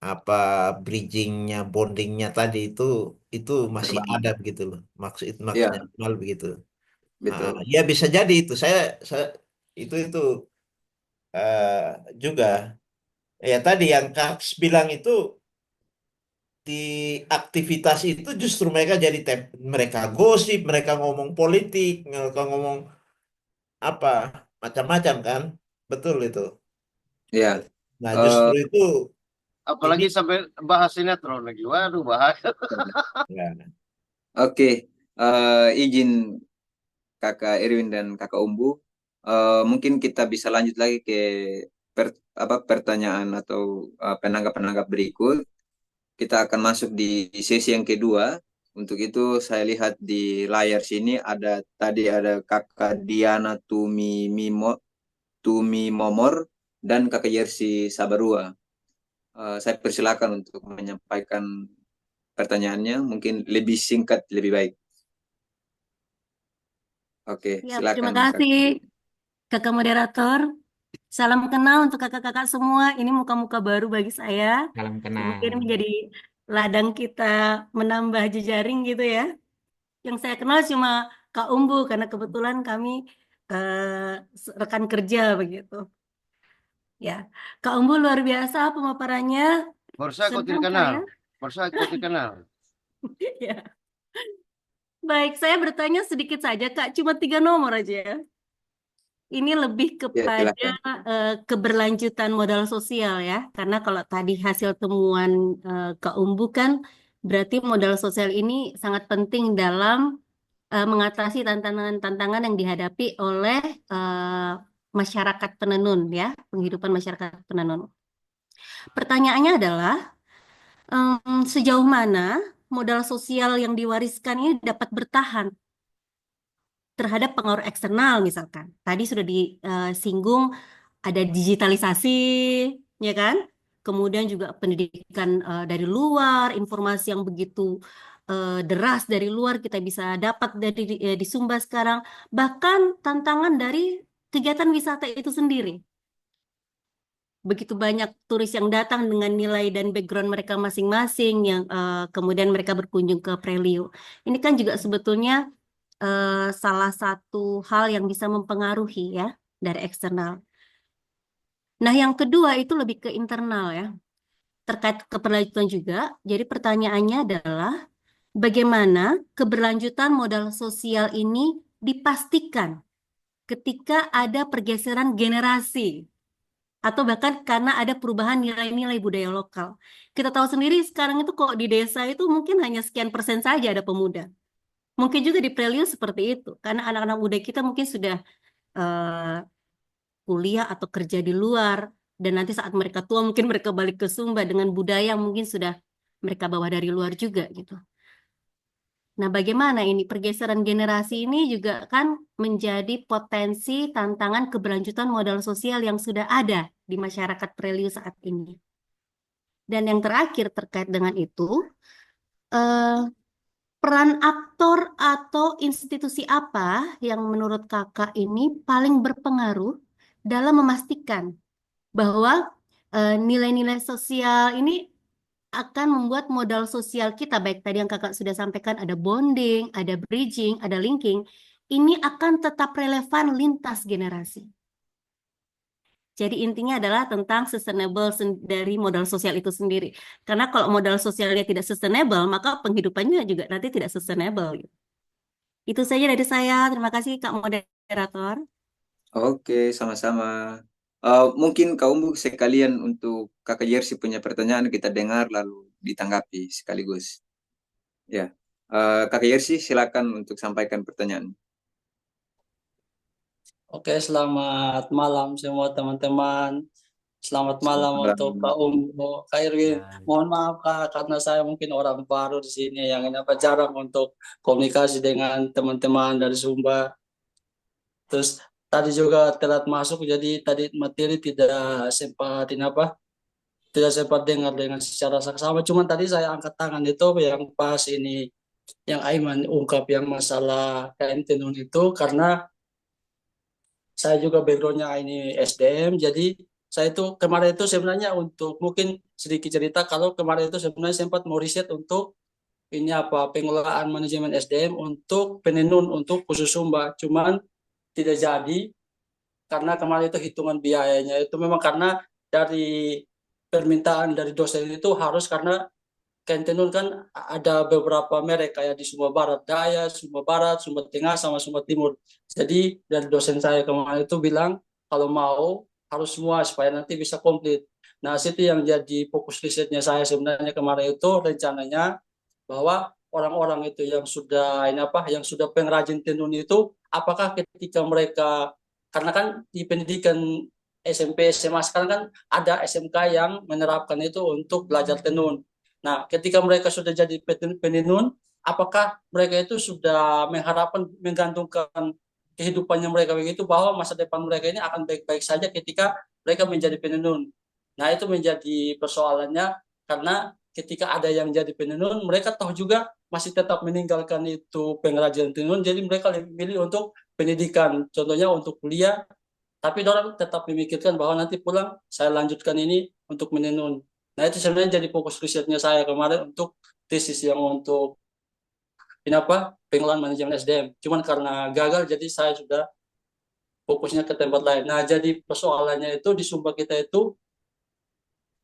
apa bridgingnya, bondingnya tadi itu masih ada begitu loh. Maksudnya mal begitu. Betul. Ya bisa jadi itu. Saya itu juga ya tadi yang Kak bilang itu di aktivitas itu justru mereka jadi mereka gosip, mereka ngomong politik, mereka ngomong apa macam-macam kan, betul itu. Ya. Nah justru itu apalagi sampai bahas sinetron lagi, waduh bahaya. Ya. Oke, izin Kakak Erwin dan Kakak Umbu, mungkin kita bisa lanjut lagi ke pertanyaan atau penanggap-penanggap berikut. Kita akan masuk di sesi yang kedua. Untuk itu saya lihat di layar sini tadi ada Kakak Diana Tumi Momor dan Kakak Yersi Sabarua. Saya persilakan untuk menyampaikan pertanyaannya, mungkin lebih singkat lebih baik. Oke, Ya, silakan. terima kasih Kakak Moderator. Salam kenal untuk kakak-kakak semua. Ini muka-muka baru bagi saya. Salam kenal. Mungkin menjadi ladang kita menambah jejaring gitu ya. Yang saya kenal cuma Kak Umbu karena kebetulan kami rekan kerja begitu. Ya, Kak Umbu luar biasa pemaparannya. Baru saya kok tidak kenal. Ya. Baik, saya bertanya sedikit saja Kak, cuma 3 nomor aja. Ini lebih kepada keberlanjutan modal sosial ya, karena kalau tadi hasil temuan Kak Umbu kan berarti modal sosial ini sangat penting dalam mengatasi tantangan-tantangan yang dihadapi oleh masyarakat penenun ya, penghidupan masyarakat penenun. Pertanyaannya adalah sejauh mana modal sosial yang diwariskan ini dapat bertahan terhadap pengaruh eksternal misalkan. Tadi sudah disinggung ada digitalisasi, ya kan? Kemudian juga pendidikan dari luar, informasi yang begitu deras dari luar kita bisa dapat di Sumba sekarang. Bahkan tantangan dari kegiatan wisata itu sendiri. Begitu banyak turis yang datang dengan nilai dan background mereka masing-masing yang kemudian mereka berkunjung ke Preliu. Ini kan juga sebetulnya salah satu hal yang bisa mempengaruhi ya dari eksternal. Nah, yang kedua itu lebih ke internal ya, terkait keberlanjutan juga. Jadi pertanyaannya adalah bagaimana keberlanjutan modal sosial ini dipastikan ketika ada pergeseran generasi atau bahkan karena ada perubahan nilai-nilai budaya lokal. Kita tahu sendiri sekarang itu kok di desa itu mungkin hanya sekian persen saja ada pemuda. Mungkin juga di Preliu seperti itu, karena anak-anak muda kita mungkin sudah eh, kuliah atau kerja di luar, dan nanti saat mereka tua mungkin mereka balik ke Sumba dengan budaya yang mungkin sudah mereka bawa dari luar juga gitu. Nah, bagaimana ini pergeseran generasi ini juga kan menjadi potensi tantangan keberlanjutan modal sosial yang sudah ada di masyarakat Preliu saat ini. Dan yang terakhir terkait dengan itu, peran aktor atau institusi apa yang menurut kakak ini paling berpengaruh dalam memastikan bahwa nilai-nilai sosial ini akan membuat modal sosial kita, baik tadi yang kakak sudah sampaikan, ada bonding, ada bridging, ada linking, ini akan tetap relevan lintas generasi. Jadi intinya adalah tentang sustainable dari modal sosial itu sendiri. Karena kalau modal sosialnya tidak sustainable, maka penghidupannya juga nanti tidak sustainable. Itu saja dari saya. Terima kasih Kak Moderator. Oke, sama-sama. Mungkin Kak Umbu sekalian untuk Kakak Jersey punya pertanyaan kita dengar lalu ditanggapi sekaligus. Ya, Kakak Jersey silakan untuk sampaikan pertanyaan. Oke, selamat malam semua teman-teman. Selamat malam Selamat untuk Kak malam. Umbo, Kak Irwin. Mohon maaf Kak, karena saya mungkin orang baru di sini yang jarang untuk komunikasi dengan teman-teman dari Sumba. Terus tadi juga telat masuk, jadi tadi materi tidak sempat tidak sempat dengar dengan secara saksama. Cuman tadi saya angkat tangan itu yang pas ini, yang Aiman ungkap yang masalah KM Tenun itu, karena saya juga backgroundnya ini SDM, jadi saya itu kemarin itu sebenarnya untuk mungkin sedikit cerita, kalau kemarin itu sebenarnya sempat mau riset untuk ini pengelolaan manajemen SDM untuk penenun untuk khusus Sumba, cuman tidak jadi karena kemarin itu hitungan biayanya itu memang karena dari permintaan dari dosen itu harus, karena kain tenun kan ada beberapa merek kayak di Sumba Barat Daya, Sumba Barat, Sumba Tengah, sama Sumba Timur. Jadi dari dosen saya kemarin itu bilang kalau mau harus semua supaya nanti bisa komplit. Nah, itu yang jadi fokus risetnya saya sebenarnya kemarin itu, rencananya bahwa orang-orang itu yang sudah yang sudah pengrajin tenun itu, apakah ketika mereka, karena kan di pendidikan SMP SMA sekarang kan ada SMK yang menerapkan itu untuk belajar tenun. Nah, ketika mereka sudah jadi penenun, apakah mereka itu sudah mengharapkan, menggantungkan kehidupannya mereka begitu, bahwa masa depan mereka ini akan baik-baik saja ketika mereka menjadi penenun. Nah, itu menjadi persoalannya, karena ketika ada yang jadi penenun, mereka tahu juga masih tetap meninggalkan itu pengrajin tenun, jadi mereka lebih milih untuk pendidikan, contohnya untuk kuliah, tapi orang tetap memikirkan bahwa nanti pulang saya lanjutkan ini untuk menenun. Nah, itu sebenarnya jadi fokus risetnya saya kemarin untuk tesis yang untuk pengelolaan manajemen SDM. Cuman karena gagal, jadi saya sudah fokusnya ke tempat lain. Nah, jadi persoalannya itu di Sumba kita itu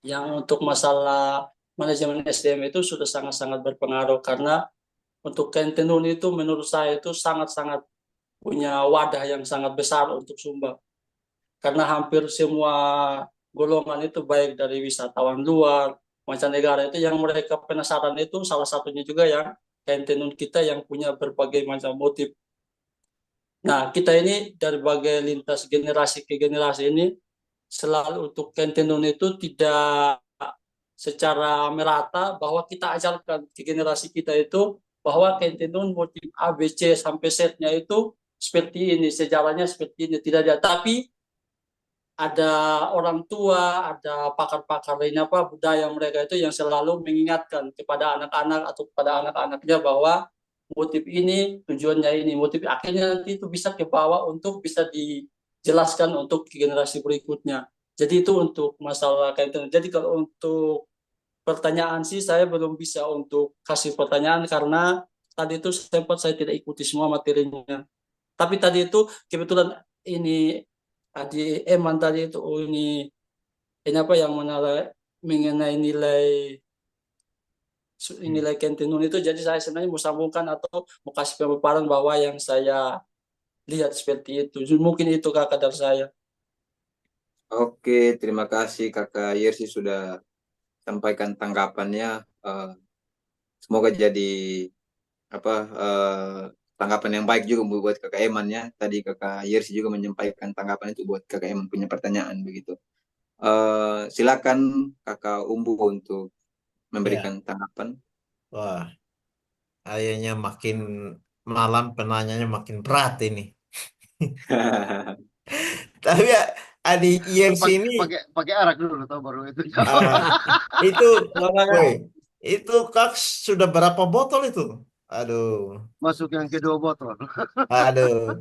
yang untuk masalah manajemen SDM itu sudah sangat-sangat berpengaruh, karena untuk kain tenun itu menurut saya itu sangat-sangat punya wadah yang sangat besar untuk Sumba. Karena hampir semua golongan itu baik dari wisatawan luar, mancanegara itu yang mereka penasaran itu, salah satunya juga yang kain tenun kita yang punya berbagai macam motif. Nah, kita ini dari bagai lintas generasi ke generasi ini selalu untuk Kentenun itu tidak secara merata, bahwa kita ajarkan ke generasi kita itu bahwa Kentenun motif A, B, C sampai Z-nya itu seperti ini, sejarahnya seperti ini, tidak ada. Tapi ada orang tua, ada pakar-pakar lainnya apa budaya mereka itu yang selalu mengingatkan kepada anak-anak atau kepada anak-anaknya bahwa motif ini tujuannya ini, motif akhirnya nanti itu bisa ke bawah untuk bisa dijelaskan untuk generasi berikutnya. Jadi itu untuk masalah kaitan. Jadi kalau untuk pertanyaan sih saya belum bisa untuk kasih pertanyaan karena tadi itu sempat saya tidak ikuti semua materinya. Tapi tadi itu kebetulan ini Adi Eman tadi itu ini apa yang mengenai nilai Kentinun itu, jadi saya sebenarnya mau sambungkan atau mau kasih pemaparan bahwa yang saya lihat seperti itu. Mungkin itu kakak dari saya. Oke, terima kasih Kakak Yersi sudah sampaikan tanggapannya. Semoga jadi apa tanggapan yang baik juga buat Kakak Eman ya. Tadi Kakak Yersi juga menyampaikan tanggapan itu buat Kakak Eman punya pertanyaan begitu. Silakan Kakak Umbu untuk Ya, memberikan tanggapan. wah, kayaknya makin malam penanyanya makin berat ini. Tapi ya, adik IRC Pakai ini pakai pakai arak dulu tau baru itu. ah, itu, Makanya woi, itu Kak sudah berapa botol itu? Aduh, Masuk yang kedua botol. aduh.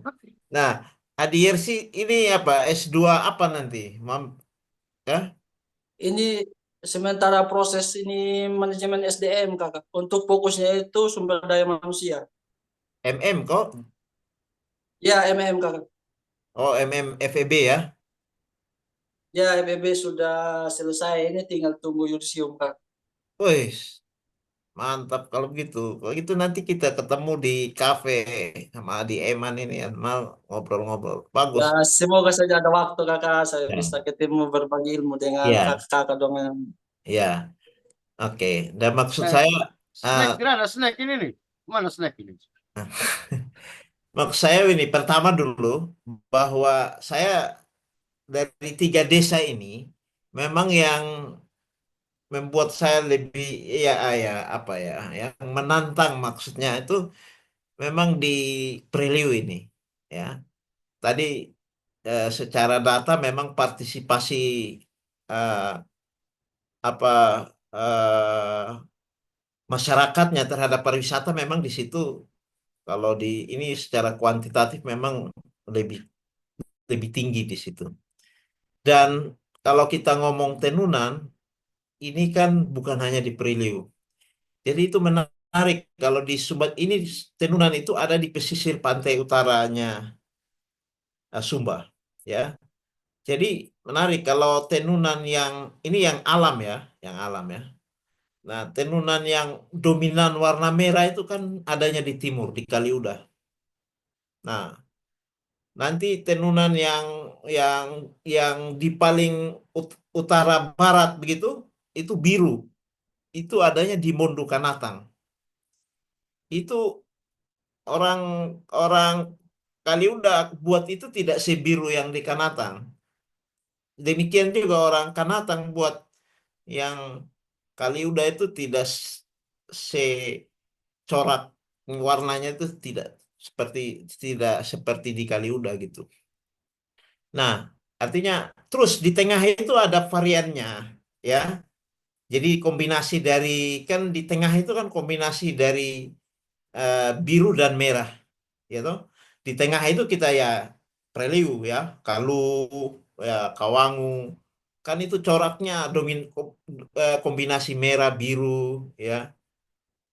Nah, adik IRC ini apa? S2 apa nanti? Ya? ini sementara proses ini manajemen SDM kakak. Untuk fokusnya itu sumber daya manusia. MM kok? Ya kakak. Oh, FEB ya? Ya FEB sudah selesai. Ini tinggal tunggu yudisium kak. Wih, mantap kalau begitu. Kalau gitu nanti kita ketemu di kafe sama Adi Eman ini ya. Mau ngobrol-ngobrol. Bagus. Ya semoga saja ada waktu kakak saya Ya. bisa ketemu berbagi ilmu dengan Ya, kakak-kakak dong. ya. Oke. Dan maksud Eh, saya, ah, snack, kira ada snack ini nih. Mana snack ini? maksud saya ini pertama dulu bahwa saya dari 3 desa ini memang yang membuat saya lebih ya apa ya yang menantang maksudnya itu memang di Preliu ini ya. Tadi secara data memang partisipasi eh, apa eh, masyarakatnya terhadap pariwisata memang di situ kalau di ini secara kuantitatif memang lebih lebih tinggi di situ. Dan kalau kita ngomong tenunan ini kan bukan hanya di Priliu. Jadi itu menarik kalau di Sumba ini tenunan itu ada di pesisir pantai utaranya Sumba ya. Jadi menarik kalau tenunan yang ini yang alam ya, yang alam ya. Nah, tenunan yang dominan warna merah itu kan adanya di timur, di Kaliuda. Nah, nanti tenunan yang yang di paling utara barat begitu, itu biru. Itu adanya di Mondo Kanatang. Itu orang orang Kaliuda buat itu tidak sebiru yang di Kanatang. Demikian juga orang Kanatang buat yang Kaliuda itu tidak secorak warnanya itu seperti tidak seperti di Kaliuda gitu. Nah, artinya terus di tengah itu ada variannya ya. Jadi kombinasi dari kan di tengah itu kan kombinasi dari biru dan merah gitu. Di tengah itu kita ya Preliu ya, Kalu ya, Kawangu. Kan itu coraknya kombinasi merah biru ya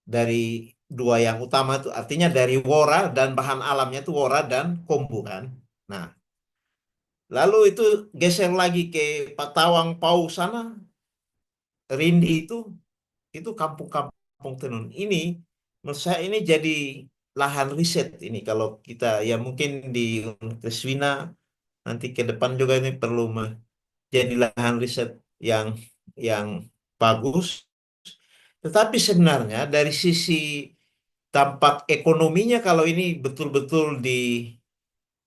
dari dua yang utama itu artinya dari wora dan bahan alamnya itu wora dan kombu kan. Nah, lalu itu geser lagi ke Patawang Pau sana, Rindi itu kampung-kampung tenun. Ini menurut saya ini jadi lahan riset ini kalau kita ya mungkin di Universitas Wina nanti ke depan juga ini perlu jadi lahan riset yang yang bagus. Tetapi sebenarnya dari sisi dampak ekonominya kalau ini betul-betul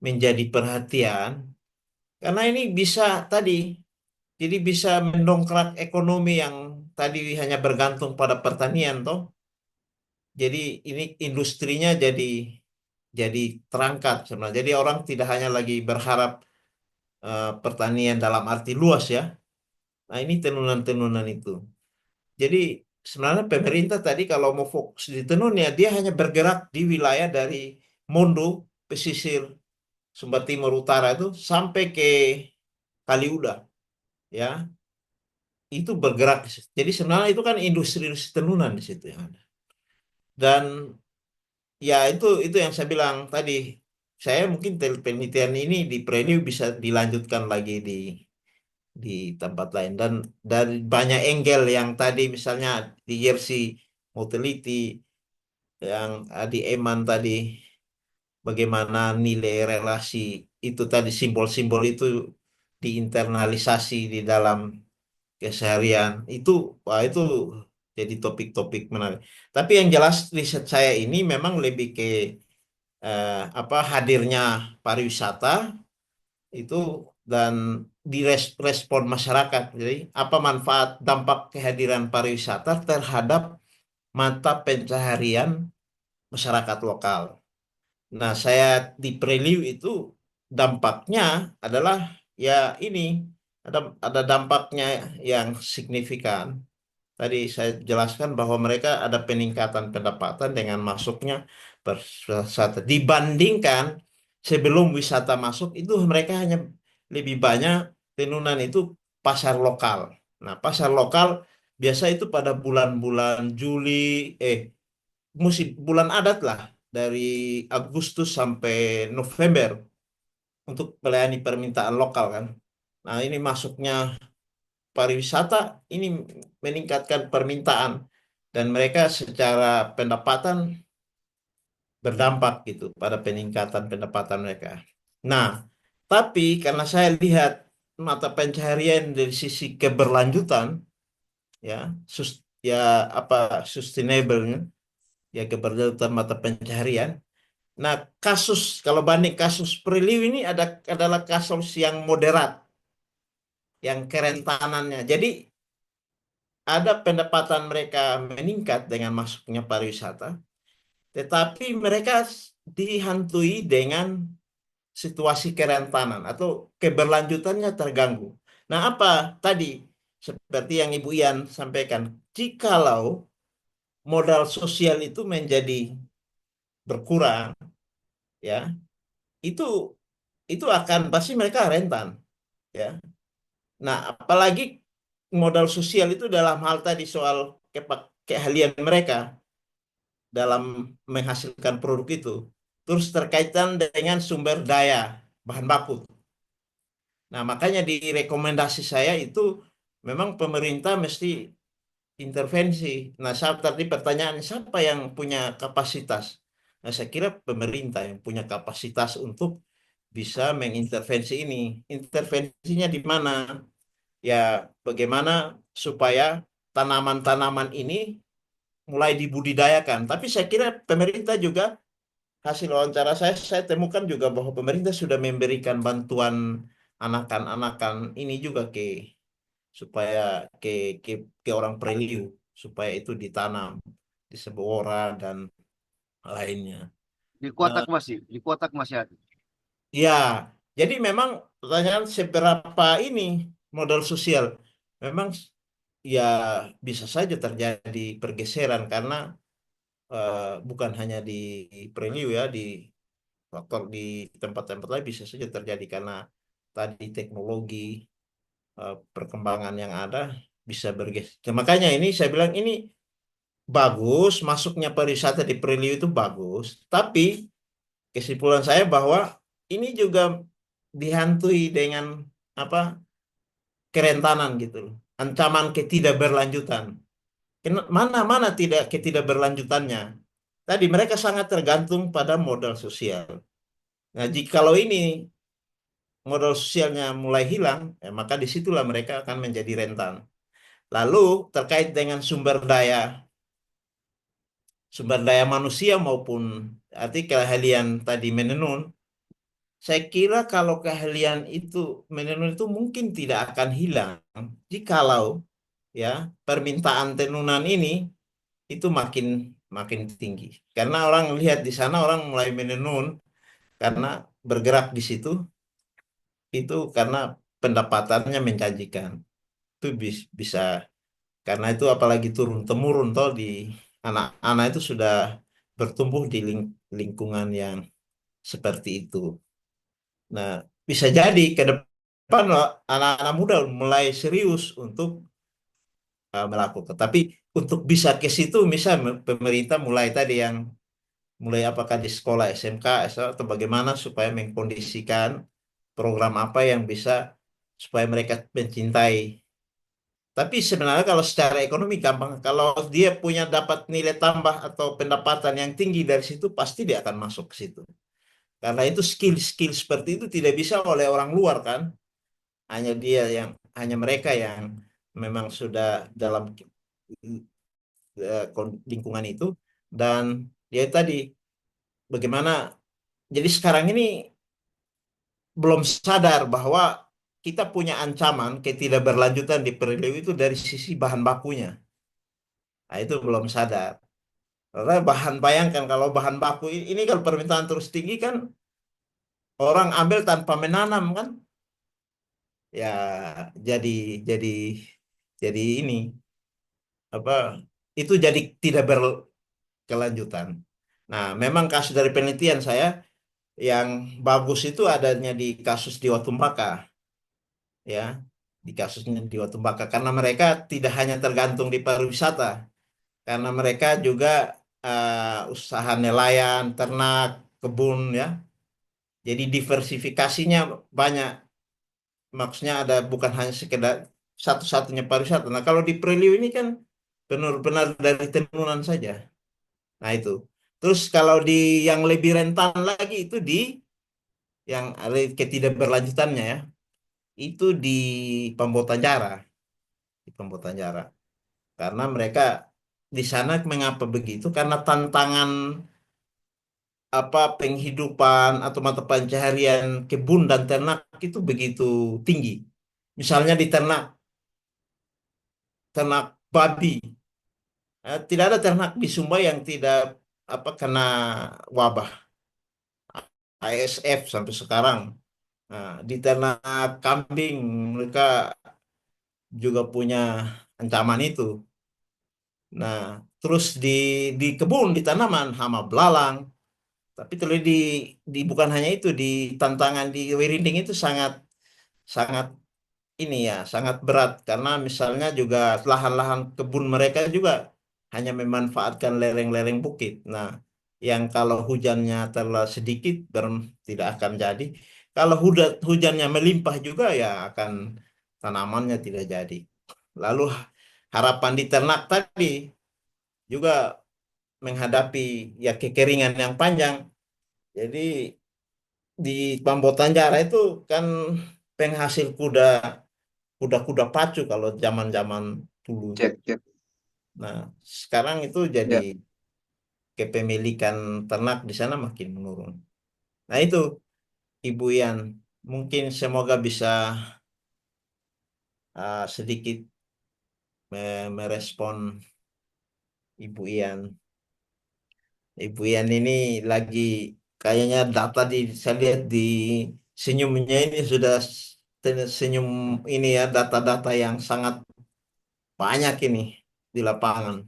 menjadi perhatian karena ini bisa tadi, jadi bisa mendongkrak ekonomi yang tadi hanya bergantung pada pertanian toh. Jadi ini industrinya jadi terangkat sebenarnya. Jadi orang tidak hanya lagi berharap pertanian dalam arti luas ya. Nah, ini tenunan-tenunan itu. Jadi sebenarnya pemerintah tadi kalau mau fokus di tenun ya dia hanya bergerak di wilayah dari Mondo, pesisir Sumba Timur Utara itu sampai ke Kaliuda ya. Itu bergerak di situ. Jadi sebenarnya itu kan industri tenunan di situ yang ada. Dan ya itu yang saya bilang tadi. Saya mungkin penelitian ini di Preliu bisa dilanjutkan lagi di tempat lain dan dari banyak angle yang tadi misalnya di Jersey mau teliti yang Adi Eman tadi bagaimana nilai relasi itu tadi simbol-simbol itu diinternalisasi di dalam keseharian itu wah itu jadi topik-topik menarik. Tapi yang jelas riset saya ini memang lebih ke apa hadirnya pariwisata itu dan direspon masyarakat. Jadi apa manfaat dampak kehadiran pariwisata terhadap mata pencaharian masyarakat lokal. Nah, saya di preview itu dampaknya adalah ya ini ada dampaknya yang signifikan. Tadi saya jelaskan bahwa mereka ada peningkatan pendapatan dengan masuknya wisata. Dibandingkan sebelum wisata masuk itu mereka hanya lebih banyak tenunan itu pasar lokal. Nah, pasar lokal biasa itu pada bulan-bulan Juli, musim bulan adat lah dari Agustus sampai November untuk melayani permintaan lokal kan. Nah, ini masuknya pariwisata ini meningkatkan permintaan dan mereka secara pendapatan berdampak gitu pada peningkatan pendapatan mereka. Nah, tapi karena saya lihat mata pencaharian dari sisi keberlanjutan ya, ya apa sustainable-nya ya keberlanjutan mata pencaharian. Nah, kalau banding kasus Priliu ini adalah kasus yang moderat, yang kerentanannya. Jadi ada pendapatan mereka meningkat dengan masuknya pariwisata, tetapi mereka dihantui dengan situasi kerentanan atau keberlanjutannya terganggu. Nah, apa tadi seperti yang Ibu Ian sampaikan, jikalau modal sosial itu menjadi berkurang, ya itu akan pasti mereka rentan, ya. Nah, apalagi modal sosial itu dalam hal tadi soal keahlian mereka dalam menghasilkan produk itu, terus terkaitan dengan sumber daya bahan baku. Nah, makanya di rekomendasi saya itu memang pemerintah mesti intervensi. Nah, tadi pertanyaan siapa yang punya kapasitas? Nah, saya kira pemerintah yang punya kapasitas untuk bisa mengintervensi ini. Intervensinya di mana? Ya, bagaimana supaya tanaman-tanaman ini mulai dibudidayakan. Tapi saya kira pemerintah juga, hasil wawancara saya temukan juga bahwa pemerintah sudah memberikan bantuan anakan-anakan ini juga supaya ke, ke, ke orang Preliu, supaya itu ditanam di Sebora dan lainnya. Di kotak masih ada. Ya, jadi memang pertanyaan seberapa ini modal sosial. Memang ya bisa saja terjadi pergeseran karena bukan hanya di Preliu ya, di faktor di tempat-tempat lain bisa saja terjadi karena tadi teknologi perkembangan yang ada bisa bergeser. Makanya ini saya bilang ini bagus masuknya pariwisata di Preliu itu bagus, tapi kesimpulan saya bahwa ini juga dihantui dengan apa kerentanan gitu loh, ancaman ketidakberlanjutan. Mana tidak ketidakberlanjutannya? Tadi mereka sangat tergantung pada modal sosial. Nah, jikalau ini modal sosialnya mulai hilang, maka disitulah mereka akan menjadi rentan. Lalu terkait dengan sumber daya manusia maupun arti keahlian tadi menenun, saya kira kalau keahlian itu menenun itu mungkin tidak akan hilang jikalau ya permintaan tenunan ini itu makin makin tinggi. Karena orang lihat di sana orang mulai menenun karena bergerak di situ itu karena pendapatannya menjanjikan. Itu bisa karena itu apalagi turun temurun toh di anak-anak itu sudah bertumbuh di lingkungan yang seperti itu. Nah, bisa jadi ke depan anak-anak muda mulai serius untuk melakukan. Tapi untuk bisa ke situ, misal pemerintah mulai tadi yang mulai apakah di sekolah SMK atau bagaimana supaya mengkondisikan program apa yang bisa supaya mereka mencintai. Tapi sebenarnya kalau secara ekonomi gampang, kalau dia punya dapat nilai tambah atau pendapatan yang tinggi dari situ, pasti dia akan masuk ke situ. Karena itu skill-skill seperti itu tidak bisa oleh orang luar kan. Hanya mereka yang memang sudah dalam lingkungan itu dan dia tadi bagaimana jadi sekarang ini belum sadar bahwa kita punya ancaman ketidakberlanjutan di Perilau itu dari sisi bahan bakunya. Nah, itu belum sadar. Karena bayangkan kalau bahan baku ini kalau permintaan terus tinggi kan orang ambil tanpa menanam kan, ya jadi jadi jadi ini apa itu jadi tidak berkelanjutan. Nah, memang kasus dari penelitian saya yang bagus itu adanya di kasus di Watumbaka, ya, di kasusnya di Watumbaka karena mereka tidak hanya tergantung di pariwisata, karena mereka juga usaha nelayan, ternak, kebun, ya. Jadi diversifikasinya banyak. Maksudnya ada bukan hanya sekedar satu-satunya pariwisata. Nah, kalau di Preliu ini kan benar-benar dari tenunan saja. Nah, itu. Terus kalau di yang lebih rentan lagi itu di yang ketidakberlanjutannya ya, itu di Pambotanjara, di Pambotanjara. Karena mereka di sana mengapa begitu? Karena tantangan penghidupan atau mata pencaharian kebun dan ternak itu begitu tinggi. Misalnya di ternak, ternak babi, tidak ada ternak di Sumba yang tidak kena wabah ASF sampai sekarang. Nah, di ternak kambing mereka juga punya ancaman itu. Nah, terus di kebun di tanaman hama belalang. Tapi kalau di bukan hanya itu di tantangan di Wirinding itu sangat sangat ini ya sangat berat karena misalnya juga lahan-lahan kebun mereka juga hanya memanfaatkan lereng-lereng bukit. Nah, yang kalau hujannya terlalu sedikit tidak akan jadi. Kalau hujannya melimpah juga ya akan tanamannya tidak jadi. Lalu harapan di ternak tadi juga menghadapi ya kekeringan yang panjang. Jadi di Pambotanjara itu kan penghasil kuda-kuda pacu kalau zaman-zaman dulu. Cek, cek. Nah, sekarang itu jadi Ya. kepemilikan ternak di sana makin menurun. Nah, itu Ibu Ian, mungkin semoga bisa sedikit merespon Ibu Ian. Ibu Ian ini lagi kayaknya data saya lihat di senyumnya ini sudah senyum ini ya data-data yang sangat banyak ini di lapangan.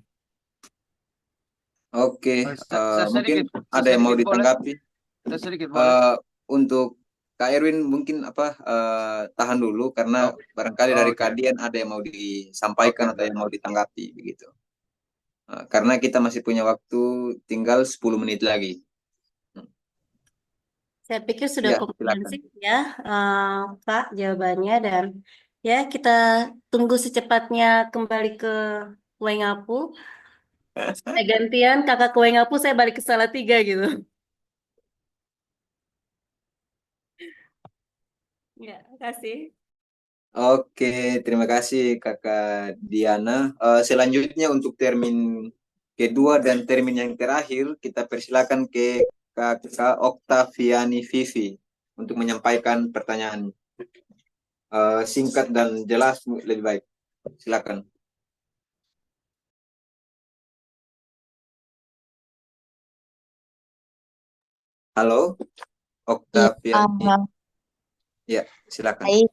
Oke, Saya mungkin sedikit, ada yang mau sedikit boleh? ditanggapi. Saya sedikit boleh? Untuk Kak Erwin mungkin tahan dulu karena barangkali dari Oke. Kadian ada yang mau disampaikan atau yang mau ditanggapi begitu. Karena kita masih punya waktu tinggal 10 menit lagi. Saya pikir sudah Ya, komprehensif ya, Pak, jawabannya dan ya kita tunggu secepatnya kembali ke Wengapu. Saya gantian kakak ke Wengapu, saya balik ke Salatiga gitu. Ya, kasih. Oke, terima kasih Kakak Diana. Selanjutnya untuk termin kedua dan termin yang terakhir, kita persilakan ke Kakak Oktaviani Vivi. untuk menyampaikan pertanyaan. Singkat dan jelas lebih baik. Silakan. Halo, Oktaviani. Ya, silakan. Baik,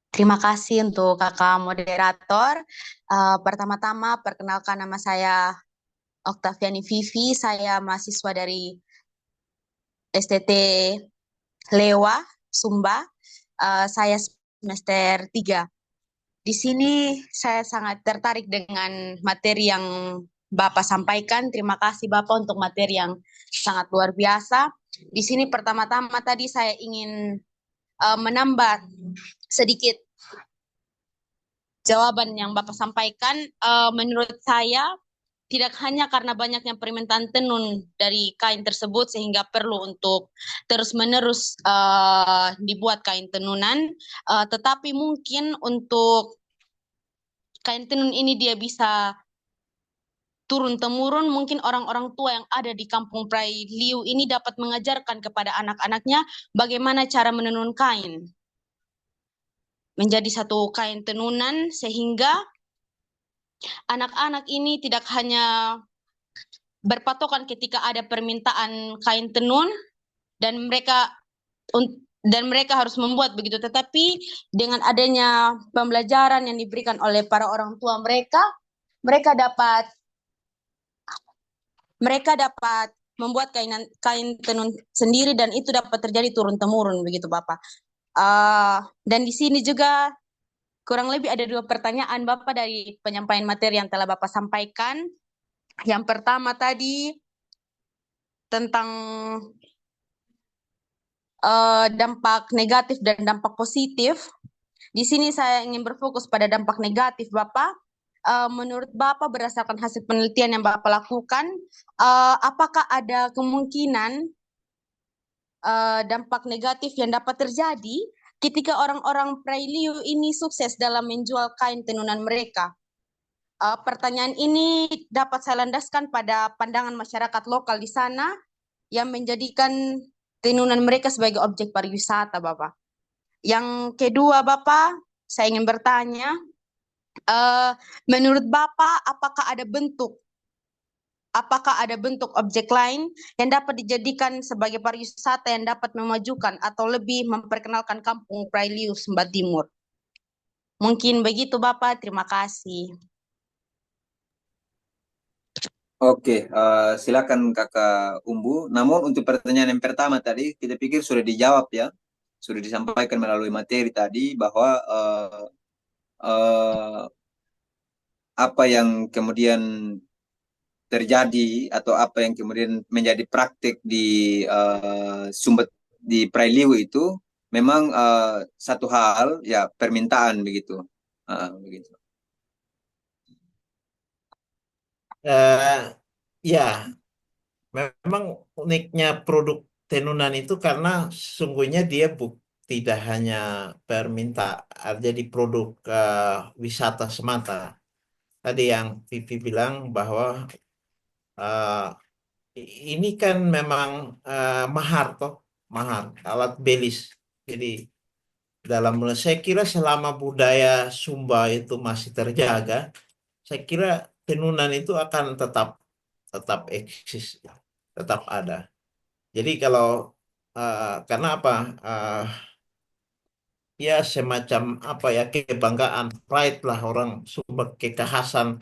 terima kasih untuk kakak moderator. Pertama-tama perkenalkan nama saya Oktaviani Vivi. Saya mahasiswa dari STT Lewa, Sumba. Saya semester 3. Di sini saya sangat tertarik dengan materi yang Bapak sampaikan. Terima kasih Bapak untuk materi yang sangat luar biasa. Di sini pertama-tama tadi saya ingin menambah sedikit jawaban yang Bapak sampaikan. Menurut saya tidak hanya karena banyaknya permintaan tenun dari kain tersebut sehingga perlu untuk terus-menerus dibuat kain tenunan, tetapi mungkin untuk kain tenun ini dia bisa turun-temurun, mungkin orang-orang tua yang ada di Kampung Prai Liu ini dapat mengajarkan kepada anak-anaknya bagaimana cara menenun kain menjadi satu kain tenunan, sehingga anak-anak ini tidak hanya berpatokan ketika ada permintaan kain tenun dan mereka harus membuat begitu, tetapi dengan adanya pembelajaran yang diberikan oleh para orang tua mereka, mereka dapat membuat kain tenun sendiri dan itu dapat terjadi turun-temurun begitu Bapak. Dan di sini juga kurang lebih ada 2 pertanyaan Bapak dari penyampaian materi yang telah Bapak sampaikan. Yang pertama tadi tentang dampak negatif dan dampak positif. Di sini saya ingin berfokus pada dampak negatif Bapak. Menurut Bapak berdasarkan hasil penelitian yang Bapak lakukan, apakah ada kemungkinan dampak negatif yang dapat terjadi ketika orang-orang Prai Liu ini sukses dalam menjual kain tenunan mereka? Pertanyaan ini dapat saya landaskan pada pandangan masyarakat lokal di sana yang menjadikan tenunan mereka sebagai objek pariwisata, Bapak. Yang kedua, Bapak, saya ingin bertanya, menurut Bapak, apakah ada bentuk objek lain yang dapat dijadikan sebagai pariwisata yang dapat memajukan atau lebih memperkenalkan Kampung Prai Liu, Sumba Timur? Mungkin begitu, Bapak. Terima kasih. Oke, silakan Kakak Umbu. Namun untuk pertanyaan yang pertama tadi, kita pikir sudah dijawab ya. Sudah disampaikan melalui materi tadi bahwa apa yang kemudian terjadi atau apa yang kemudian menjadi praktik di Sumber di Prai Liu itu memang satu hal ya permintaan begitu. Begitu. Ya, memang uniknya produk tenunan itu karena sesungguhnya dia tidak hanya permintaan jadi produk wisata semata. Tadi yang Vivi bilang bahwa ini kan memang mahar alat belis. Jadi dalam saya kira selama budaya Sumba itu masih terjaga, saya kira tenunan itu akan tetap eksis, tetap ada. Jadi kalau karena apa? Ya semacam apa ya kebanggaan, pride lah orang Sumba, kekhasan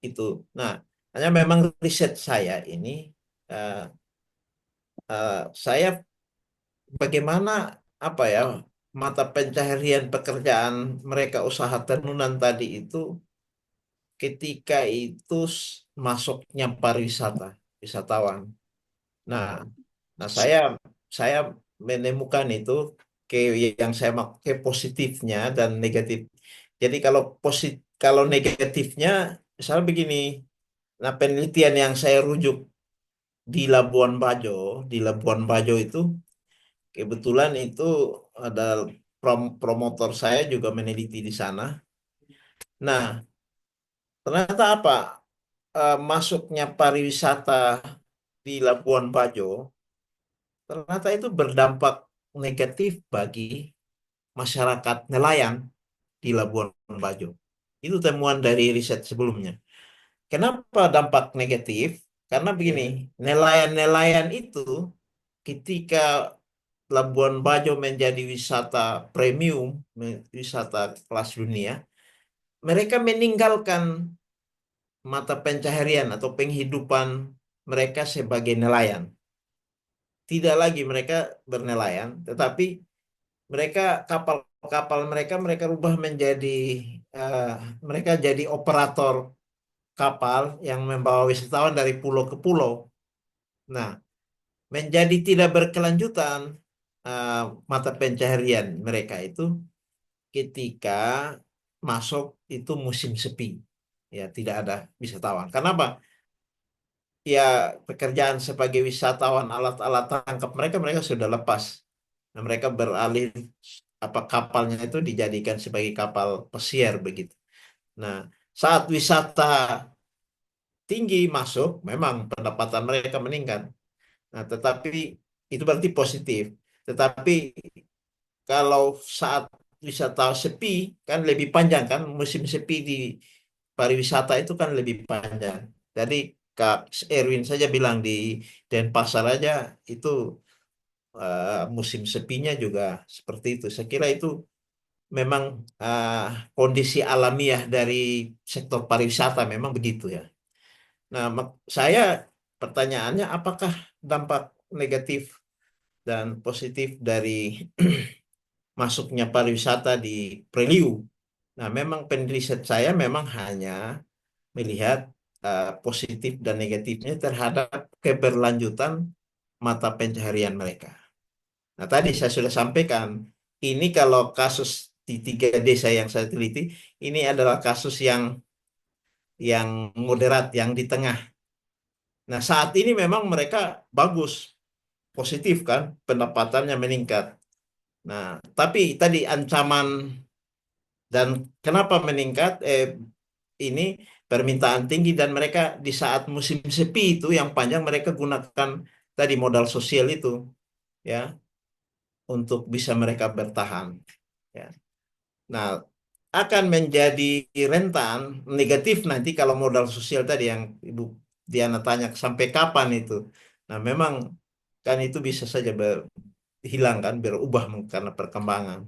itu. Nah, hanya memang riset saya ini, uh, saya bagaimana apa ya mata pencaharian pekerjaan mereka usaha tenunan tadi itu ketika itu masuknya pariwisata, wisatawan. Nah, saya menemukan itu ke yang saya ke positifnya dan negatif. Jadi kalau negatifnya misalnya begini, nah penelitian yang saya rujuk di Labuan Bajo itu kebetulan itu ada promotor saya juga meneliti di sana. Nah, ternyata apa? Masuknya pariwisata di Labuan Bajo ternyata itu berdampak negatif bagi masyarakat nelayan di Labuan Bajo. Itu temuan dari riset sebelumnya. Kenapa dampak negatif? Karena begini, nelayan-nelayan itu ketika Labuan Bajo menjadi wisata premium, wisata kelas dunia, mereka meninggalkan mata pencaharian atau penghidupan mereka sebagai nelayan. Tidak lagi mereka bernelayan, tetapi mereka kapal-kapal mereka rubah menjadi mereka jadi operator kapal yang membawa wisatawan dari pulau ke pulau. Nah, menjadi tidak berkelanjutan mata pencaharian mereka itu ketika masuk itu musim sepi. Ya, tidak ada wisatawan. Kenapa? Ya, pekerjaan sebagai wisatawan, alat-alat tangkap mereka sudah lepas. Nah, mereka beralih kapalnya itu dijadikan sebagai kapal pesiar begitu. Nah, saat wisata tinggi masuk, memang pendapatan mereka meningkat. Nah, tetapi itu berarti positif. Tetapi kalau saat wisata sepi kan lebih panjang kan, musim sepi di pariwisata itu kan lebih panjang. Jadi Kak Erwin saja bilang di Denpasar aja itu musim sepinya juga seperti itu. Saya kira itu memang kondisi alamiah dari sektor pariwisata memang begitu ya. Nah, saya pertanyaannya apakah dampak negatif dan positif dari masuknya pariwisata di Preliu? Nah, memang penriset saya memang hanya melihat positif dan negatifnya terhadap keberlanjutan mata pencaharian mereka. Nah, tadi saya sudah sampaikan, ini kalau kasus di 3 desa yang saya teliti, ini adalah kasus yang moderat, yang di tengah. Nah, saat ini memang mereka bagus, positif kan, pendapatannya meningkat. Nah, tapi tadi ancaman dan kenapa meningkat, ini permintaan tinggi dan mereka di saat musim sepi itu yang panjang mereka gunakan tadi modal sosial itu ya untuk bisa mereka bertahan ya. Nah, akan menjadi rentan negatif nanti kalau modal sosial tadi yang Ibu Diana tanya sampai kapan itu. Nah, memang kan itu bisa saja hilang kan, berubah karena perkembangan.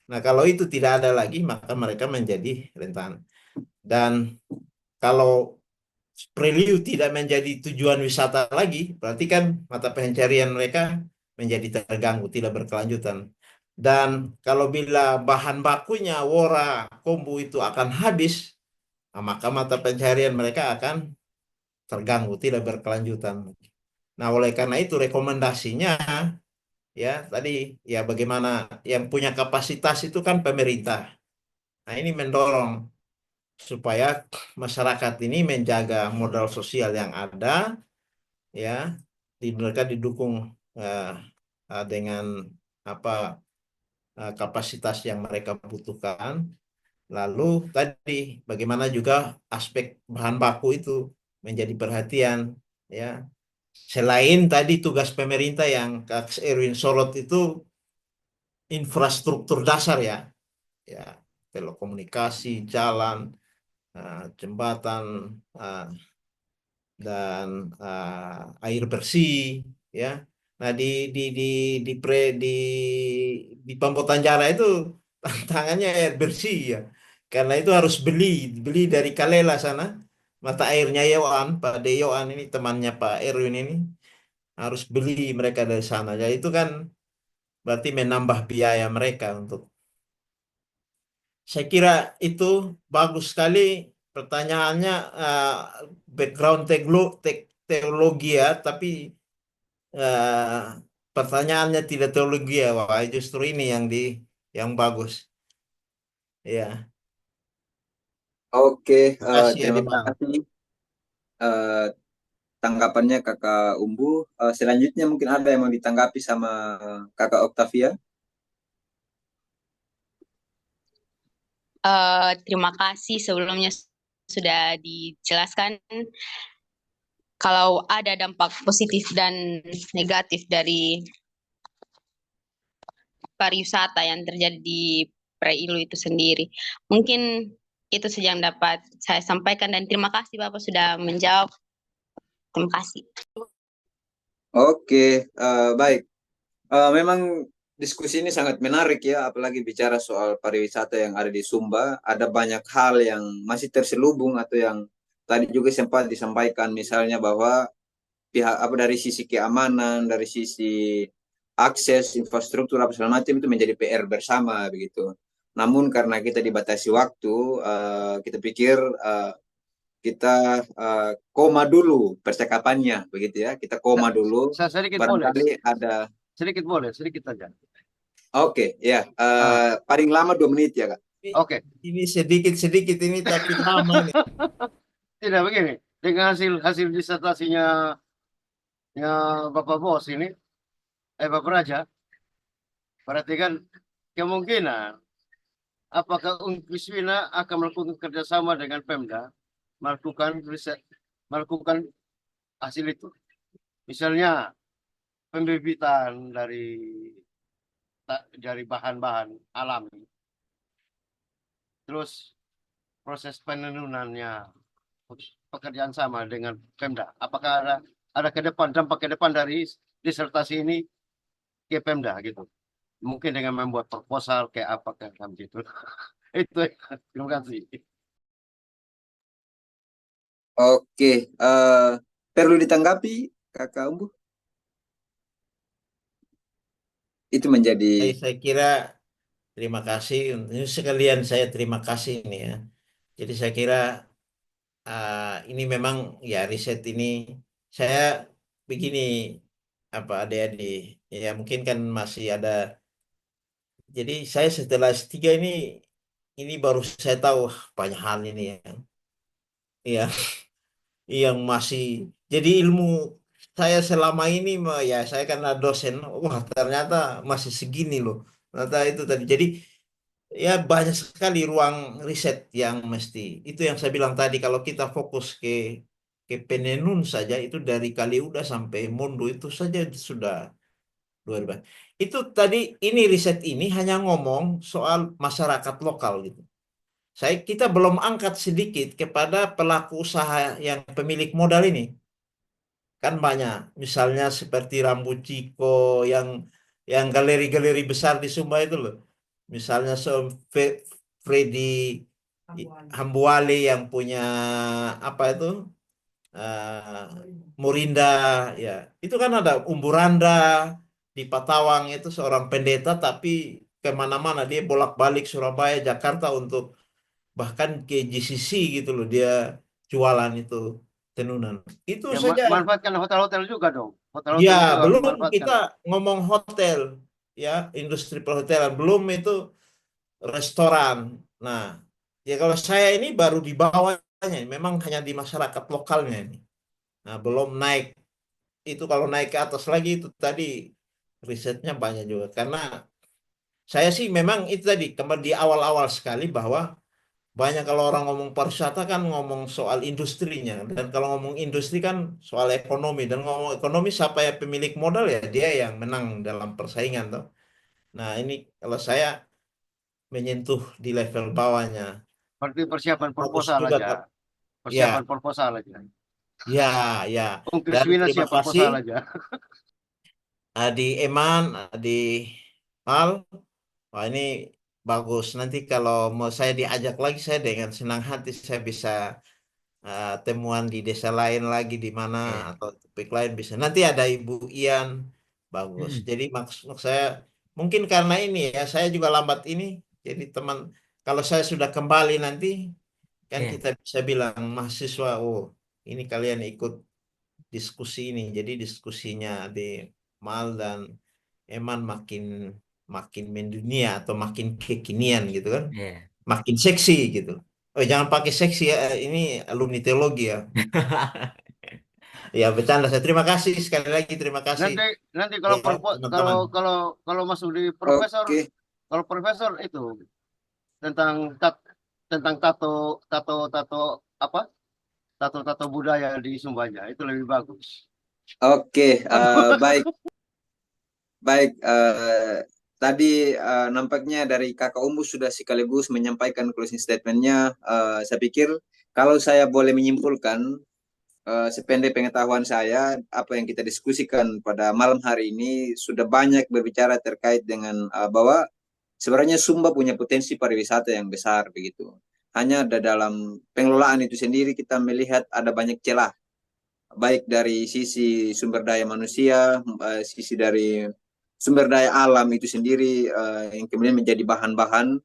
Nah, kalau itu tidak ada lagi, maka mereka menjadi rentan. Dan kalau Preliu tidak menjadi tujuan wisata lagi, berarti kan mata pencarian mereka menjadi terganggu, tidak berkelanjutan. Dan kalau bila bahan bakunya wora, kombu itu akan habis, maka mata pencarian mereka akan terganggu, tidak berkelanjutan. Nah, oleh karena itu rekomendasinya ya tadi ya bagaimana yang punya kapasitas itu kan pemerintah. Nah, ini mendorong supaya masyarakat ini menjaga modal sosial yang ada ya, mereka didukung dengan kapasitas yang mereka butuhkan. Lalu tadi bagaimana juga aspek bahan baku itu menjadi perhatian ya. Selain tadi tugas pemerintah yang Kak Erwin sorot itu infrastruktur dasar ya, telekomunikasi, jalan, jembatan, dan air bersih ya. Nah di Pampotan Jara itu tantangannya air bersih ya. Karena itu harus beli dari Kalela sana. Mata airnya Yohan, Pak Deyoan ini temannya Pak Erwin ini harus beli mereka dari sana. Jadi itu kan berarti menambah biaya mereka untuk. Saya kira itu bagus sekali pertanyaannya, background teologi ya, tapi pertanyaannya tidak teologi ya. Wah, justru ini yang bagus. Ya, Oke, kasih terima Adi Bang. kasih tanggapannya Kakak Umbu. Selanjutnya mungkin ada yang mau ditanggapi sama Kakak Octavia. Terima kasih sebelumnya sudah dijelaskan kalau ada dampak positif dan negatif dari pariwisata yang terjadi di Prailu itu sendiri. Mungkin itu saja yang dapat saya sampaikan dan terima kasih Bapak sudah menjawab. Terima kasih. Oke, baik. Memang diskusi ini sangat menarik ya, apalagi bicara soal pariwisata yang ada di Sumba. Ada banyak hal yang masih terselubung atau yang tadi juga sempat disampaikan, misalnya bahwa pihak apa dari sisi keamanan, dari sisi akses infrastruktur apa segala macam itu menjadi PR bersama begitu. Namun karena kita dibatasi waktu, kita pikir kita koma dulu percakapannya begitu ya. Kita koma dulu. Saya sedikit boleh, Barangkali ada. sedikit saja. Oke, ya. Paling lama 2 menit ya, Kak. Oke. Ini sedikit ini tapi lama nih. Tidak begini, dengan hasil disertasinya Bapak Bos ini, Bapak Raja, berarti kan kemungkinan apakah Unkwiswina akan melakukan kerjasama dengan Pemda, melakukan riset, melakukan hasil itu. Misalnya pembibitan dari bahan-bahan alami, terus proses penenunannya, pekerjaan sama dengan Pemda. Apakah ada dampak ke depan dari disertasi ini ke Pemda gitu? Mungkin dengan membuat proposal kayak apa kan gitu. Itu. Terima kasih. Oke, perlu ditanggapi, Kakak Umbu? Itu menjadi Saya kira terima kasih. Ini sekalian saya terima kasih ini ya. Jadi saya kira ini memang ya riset ini saya begini apa adik-adik ya mungkin kan masih ada. Jadi saya setelah S3 ini baru saya tahu banyak hal ini ya yang masih jadi ilmu saya selama ini ya saya karena dosen wah ternyata masih segini loh ternyata itu tadi jadi ya banyak sekali ruang riset yang mesti itu yang saya bilang tadi kalau kita fokus ke Penenun saja itu dari Kaliuda sampai Mondo itu saja sudah luar biasa itu tadi ini riset ini hanya ngomong soal masyarakat lokal gitu kita belum angkat sedikit kepada pelaku usaha yang pemilik modal ini. Kan banyak, misalnya seperti Rambut Ciko yang galeri-galeri besar di Sumba itu loh. Misalnya Freddy Hambuale yang punya apa itu Murinda ya. Itu kan ada Umburanda di Patawang itu seorang pendeta tapi kemana-mana dia bolak-balik Surabaya, Jakarta untuk bahkan ke GCC gitu loh dia jualan itu tenunan itu Ya, saja manfaatkan hotel-hotel juga dong. ya Hotel-hotel juga harus belum dimanfaatkan. kita ngomong hotel ya industri perhotelan belum itu restoran nah ya kalau saya ini baru di bawahnya memang hanya di masyarakat lokalnya ini nah belum naik itu kalau naik ke atas lagi itu tadi risetnya banyak juga karena saya sih memang itu tadi kembali di awal-awal sekali bahwa banyak kalau orang ngomong pariwisata kan ngomong soal industrinya dan kalau ngomong industri kan soal ekonomi dan ngomong ekonomi siapa ya pemilik modal ya dia yang menang dalam persaingan tuh. Nah ini kalau saya menyentuh di level bawahnya Berarti persiapan fokus proposal juga aja. Kak. Ya Persiapan proposal aja. ya dan Unkwiswina terima siap kasih proposal aja. Adi Eman Adi Mal wah ini bagus nanti kalau mau saya diajak lagi saya dengan senang hati saya bisa temuan di desa lain lagi di mana atau topik lain bisa. Nanti ada Ibu Ian, bagus. Jadi maksud saya mungkin karena ini ya saya juga lambat ini. Jadi teman kalau saya sudah kembali nanti kan kita bisa bilang mahasiswa, oh ini kalian ikut diskusi ini. Jadi diskusinya di Mal dan Eman makin mendunia atau makin kekinian gitu kan. Makin seksi gitu. Oh, jangan pakai seksi ya. Ini alumni teologi ya. Ya, bercanda. Saya terima kasih sekali lagi. Terima kasih. Nanti kalau Ya, teman-teman. kalau masuk di profesor, Oke. kalau profesor itu tentang tato apa? Tato budaya di Sumbanya itu lebih bagus. Oke, baik. Baik, tadi nampaknya dari Kakak Umbu sudah sekaligus menyampaikan closing statement-nya. Saya pikir kalau saya boleh menyimpulkan, sependek pengetahuan saya, apa yang kita diskusikan pada malam hari ini sudah banyak berbicara terkait dengan bahwa sebenarnya Sumba punya potensi pariwisata yang besar begitu. Hanya ada dalam pengelolaan itu sendiri kita melihat ada banyak celah, baik dari sisi sumber daya manusia, sisi dari sumber daya alam itu sendiri yang kemudian menjadi bahan-bahan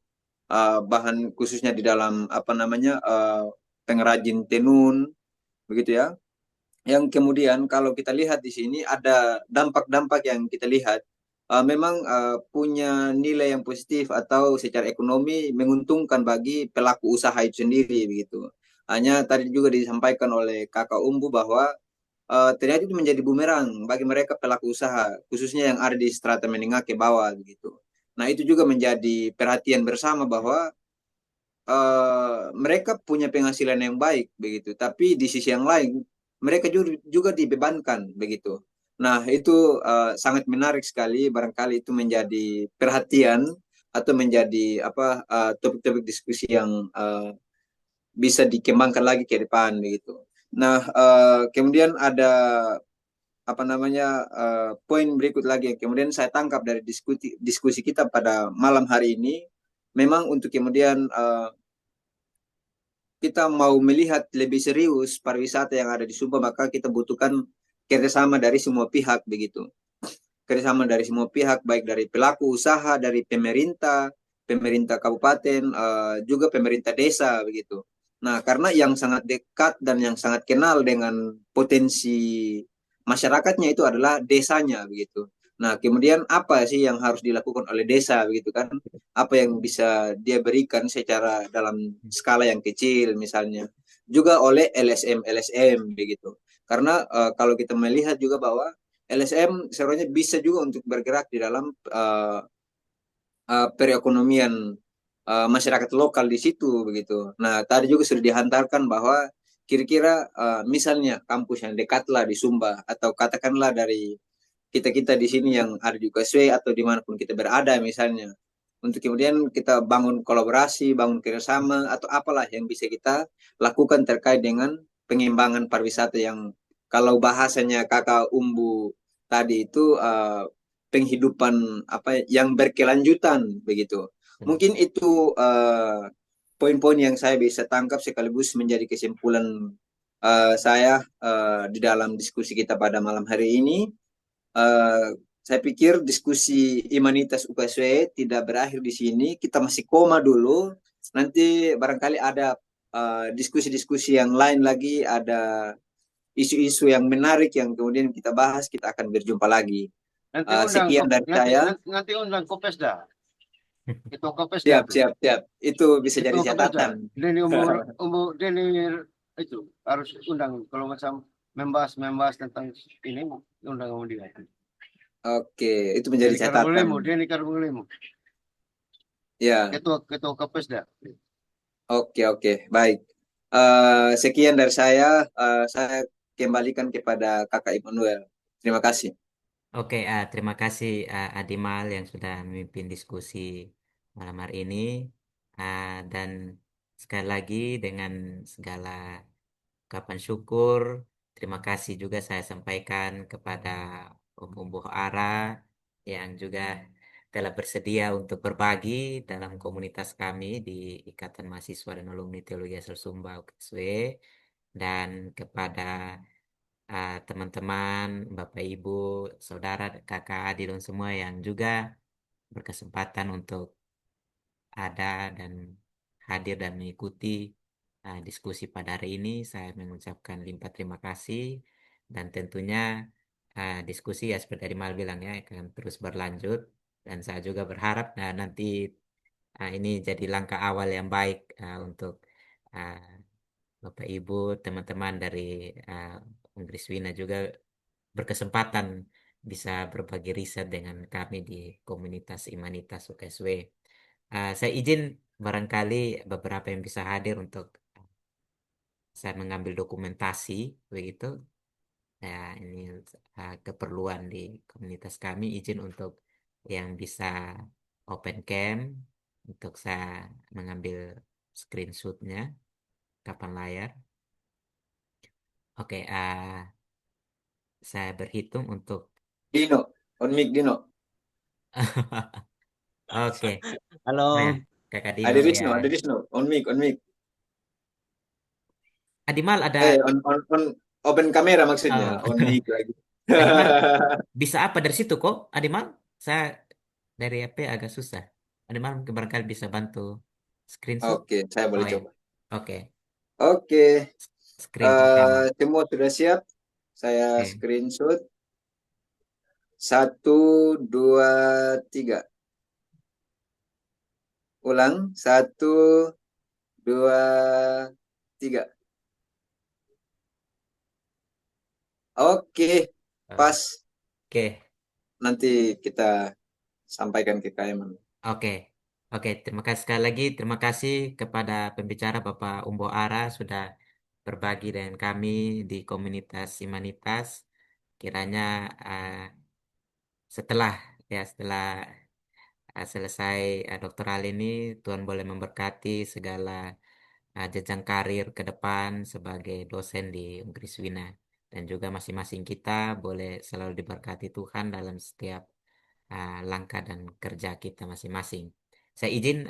bahan khususnya di dalam apa namanya pengrajin tenun begitu ya. Yang kemudian kalau kita lihat di sini ada dampak-dampak yang kita lihat memang punya nilai yang positif atau secara ekonomi menguntungkan bagi pelaku usaha itu sendiri begitu. Hanya tadi juga disampaikan oleh Kakak Umbu bahwa ternyata itu menjadi bumerang bagi mereka pelaku usaha, khususnya yang ada di strata menengah ke bawah begitu. Nah itu juga menjadi perhatian bersama bahwa mereka punya penghasilan yang baik begitu, tapi di sisi yang lain mereka juga dibebankan begitu. Nah itu sangat menarik sekali, barangkali itu menjadi perhatian atau menjadi apa topik-topik diskusi yang bisa dikembangkan lagi ke depan begitu. Nah kemudian ada apa namanya poin berikut lagi yang kemudian saya tangkap dari diskusi kita pada malam hari ini, memang untuk kemudian kita mau melihat lebih serius pariwisata yang ada di Sumba, maka kita butuhkan kerjasama dari semua pihak begitu. Kerjasama dari semua pihak, baik dari pelaku usaha, dari pemerintah, pemerintah kabupaten, juga pemerintah desa begitu. Nah, karena yang sangat dekat dan yang sangat kenal dengan potensi masyarakatnya itu adalah desanya begitu. Nah, kemudian apa sih yang harus dilakukan oleh desa begitu kan? Apa yang bisa dia berikan secara dalam skala yang kecil misalnya. Juga oleh LSM begitu. Karena kalau kita melihat juga bahwa LSM sebenarnya bisa juga untuk bergerak di dalam perekonomian masyarakat lokal di situ begitu. Nah, tadi juga sudah dihantarkan bahwa kira-kira misalnya kampus yang dekatlah di Sumba atau katakanlah dari kita-kita di sini yang ada di UKSW atau dimanapun kita berada misalnya, untuk kemudian kita bangun kolaborasi, bangun kerjasama atau apalah yang bisa kita lakukan terkait dengan pengembangan pariwisata yang kalau bahasanya Kakak Umbu tadi itu penghidupan apa yang berkelanjutan begitu. Mungkin itu poin-poin yang saya bisa tangkap sekaligus menjadi kesimpulan saya di dalam diskusi kita pada malam hari ini. Saya pikir diskusi Imanitas UKSW tidak berakhir di sini. Kita masih koma dulu. Nanti barangkali ada diskusi-diskusi yang lain lagi, ada isu-isu yang menarik yang kemudian kita bahas. Kita akan berjumpa lagi. Sekian dari saya. Nanti undang Kopesda. Itu Kopesda. Siap. Itu bisa jadi catatan. Denny Denny itu harus undang kalau macam membahas tentang ini undang dia. Oke, itu menjadi catatan. Denny Karbulemu. Ya. Ketua Kopesda. Oke, baik. Sekian dari saya kembalikan kepada Kakak Immanuel. Terima kasih. Oke, terima kasih Adimal yang sudah memimpin diskusi malam hari ini. Dan sekali lagi dengan segala ucapan syukur, terima kasih juga saya sampaikan kepada Om Umbuh Ara yang juga telah bersedia untuk berbagi dalam komunitas kami di Ikatan Mahasiswa dan Alumni Teologi Asal Sumba UKSW, dan kepada teman-teman, Bapak Ibu, Saudara, Kakak Adi dan semua yang juga berkesempatan untuk ada dan hadir dan mengikuti diskusi pada hari ini. Saya mengucapkan limpah terima kasih, dan tentunya diskusi ya seperti tadi Mal bilang ya akan terus berlanjut, dan saya juga berharap nanti ini jadi langkah awal yang baik untuk Bapak Ibu, teman-teman dari Inggris Wina juga berkesempatan bisa berbagi riset dengan kami di komunitas Imanitas UKSW. Saya izin barangkali beberapa yang bisa hadir untuk saya mengambil dokumentasi begitu. Ya, ini keperluan di komunitas kami, izin untuk yang bisa open cam untuk saya mengambil screenshotnya kapan layar. Oke, saya berhitung untuk Dino, on mic Dino. oke. Halo. Oh ya, Kakak Dino Ada ya. Rizno, on mic, on mic. Adimal ada On open kamera maksudnya, oh. on mic lagi. Adimal bisa apa dari situ kok? Adimal, saya dari HP agak susah. Adimal mungkin barangkali bisa bantu screenshot. Oke, saya boleh Oh ya, coba. oke. Oke, Screen pertama. semua sudah siap. Saya Oke. screenshot. 1, 2, 3. Ulang. 1, 2, 3. Oke, pas. Oke. Nanti kita sampaikan ke KM. Oke, oke. Terima kasih sekali lagi. Terima kasih kepada pembicara Bapak Umbo Ara sudah berbagi dengan kami di komunitas Simanitas. Kiranya setelah selesai doktoral ini, Tuhan boleh memberkati segala jenjang karir ke depan sebagai dosen di Unkriswina. Dan juga masing-masing kita boleh selalu diberkati Tuhan dalam setiap langkah dan kerja kita masing-masing. Saya izin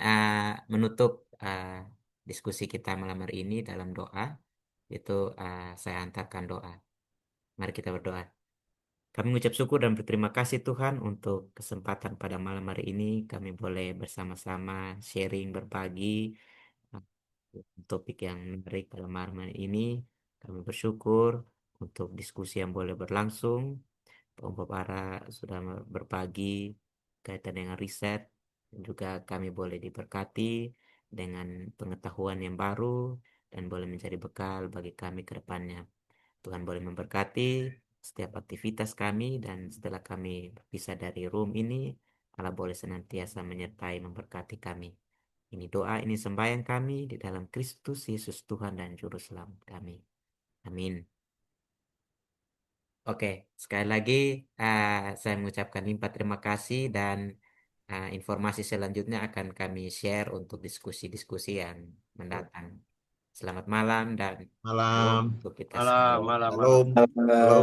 menutup diskusi kita malam hari ini dalam doa. Itu saya hantarkan doa. Mari kita berdoa. Kami mengucap syukur dan berterima kasih Tuhan untuk kesempatan pada malam hari ini. Kami boleh bersama-sama sharing, berbagi uh, topik yang menarik pada malam hari ini. Kami bersyukur untuk diskusi yang boleh berlangsung. Om Ara sudah berbagi kaitan dengan riset dan juga kami boleh diberkati dengan pengetahuan yang baru dan boleh menjadi bekal bagi kami ke depannya. Tuhan boleh memberkati setiap aktivitas kami dan setelah kami berpisah dari room ini, Allah boleh senantiasa menyertai memberkati kami. Ini doa, ini sembahyang kami di dalam Kristus Yesus Tuhan dan Juru Selamat kami. Amin. Oke, sekali lagi saya mengucapkan limpah terima kasih dan informasi selanjutnya akan kami share untuk diskusi-diskusi yang mendatang. Selamat malam dan Malam. untuk kita Malam, semua. malam, malam. Shalom. Malam. Shalom.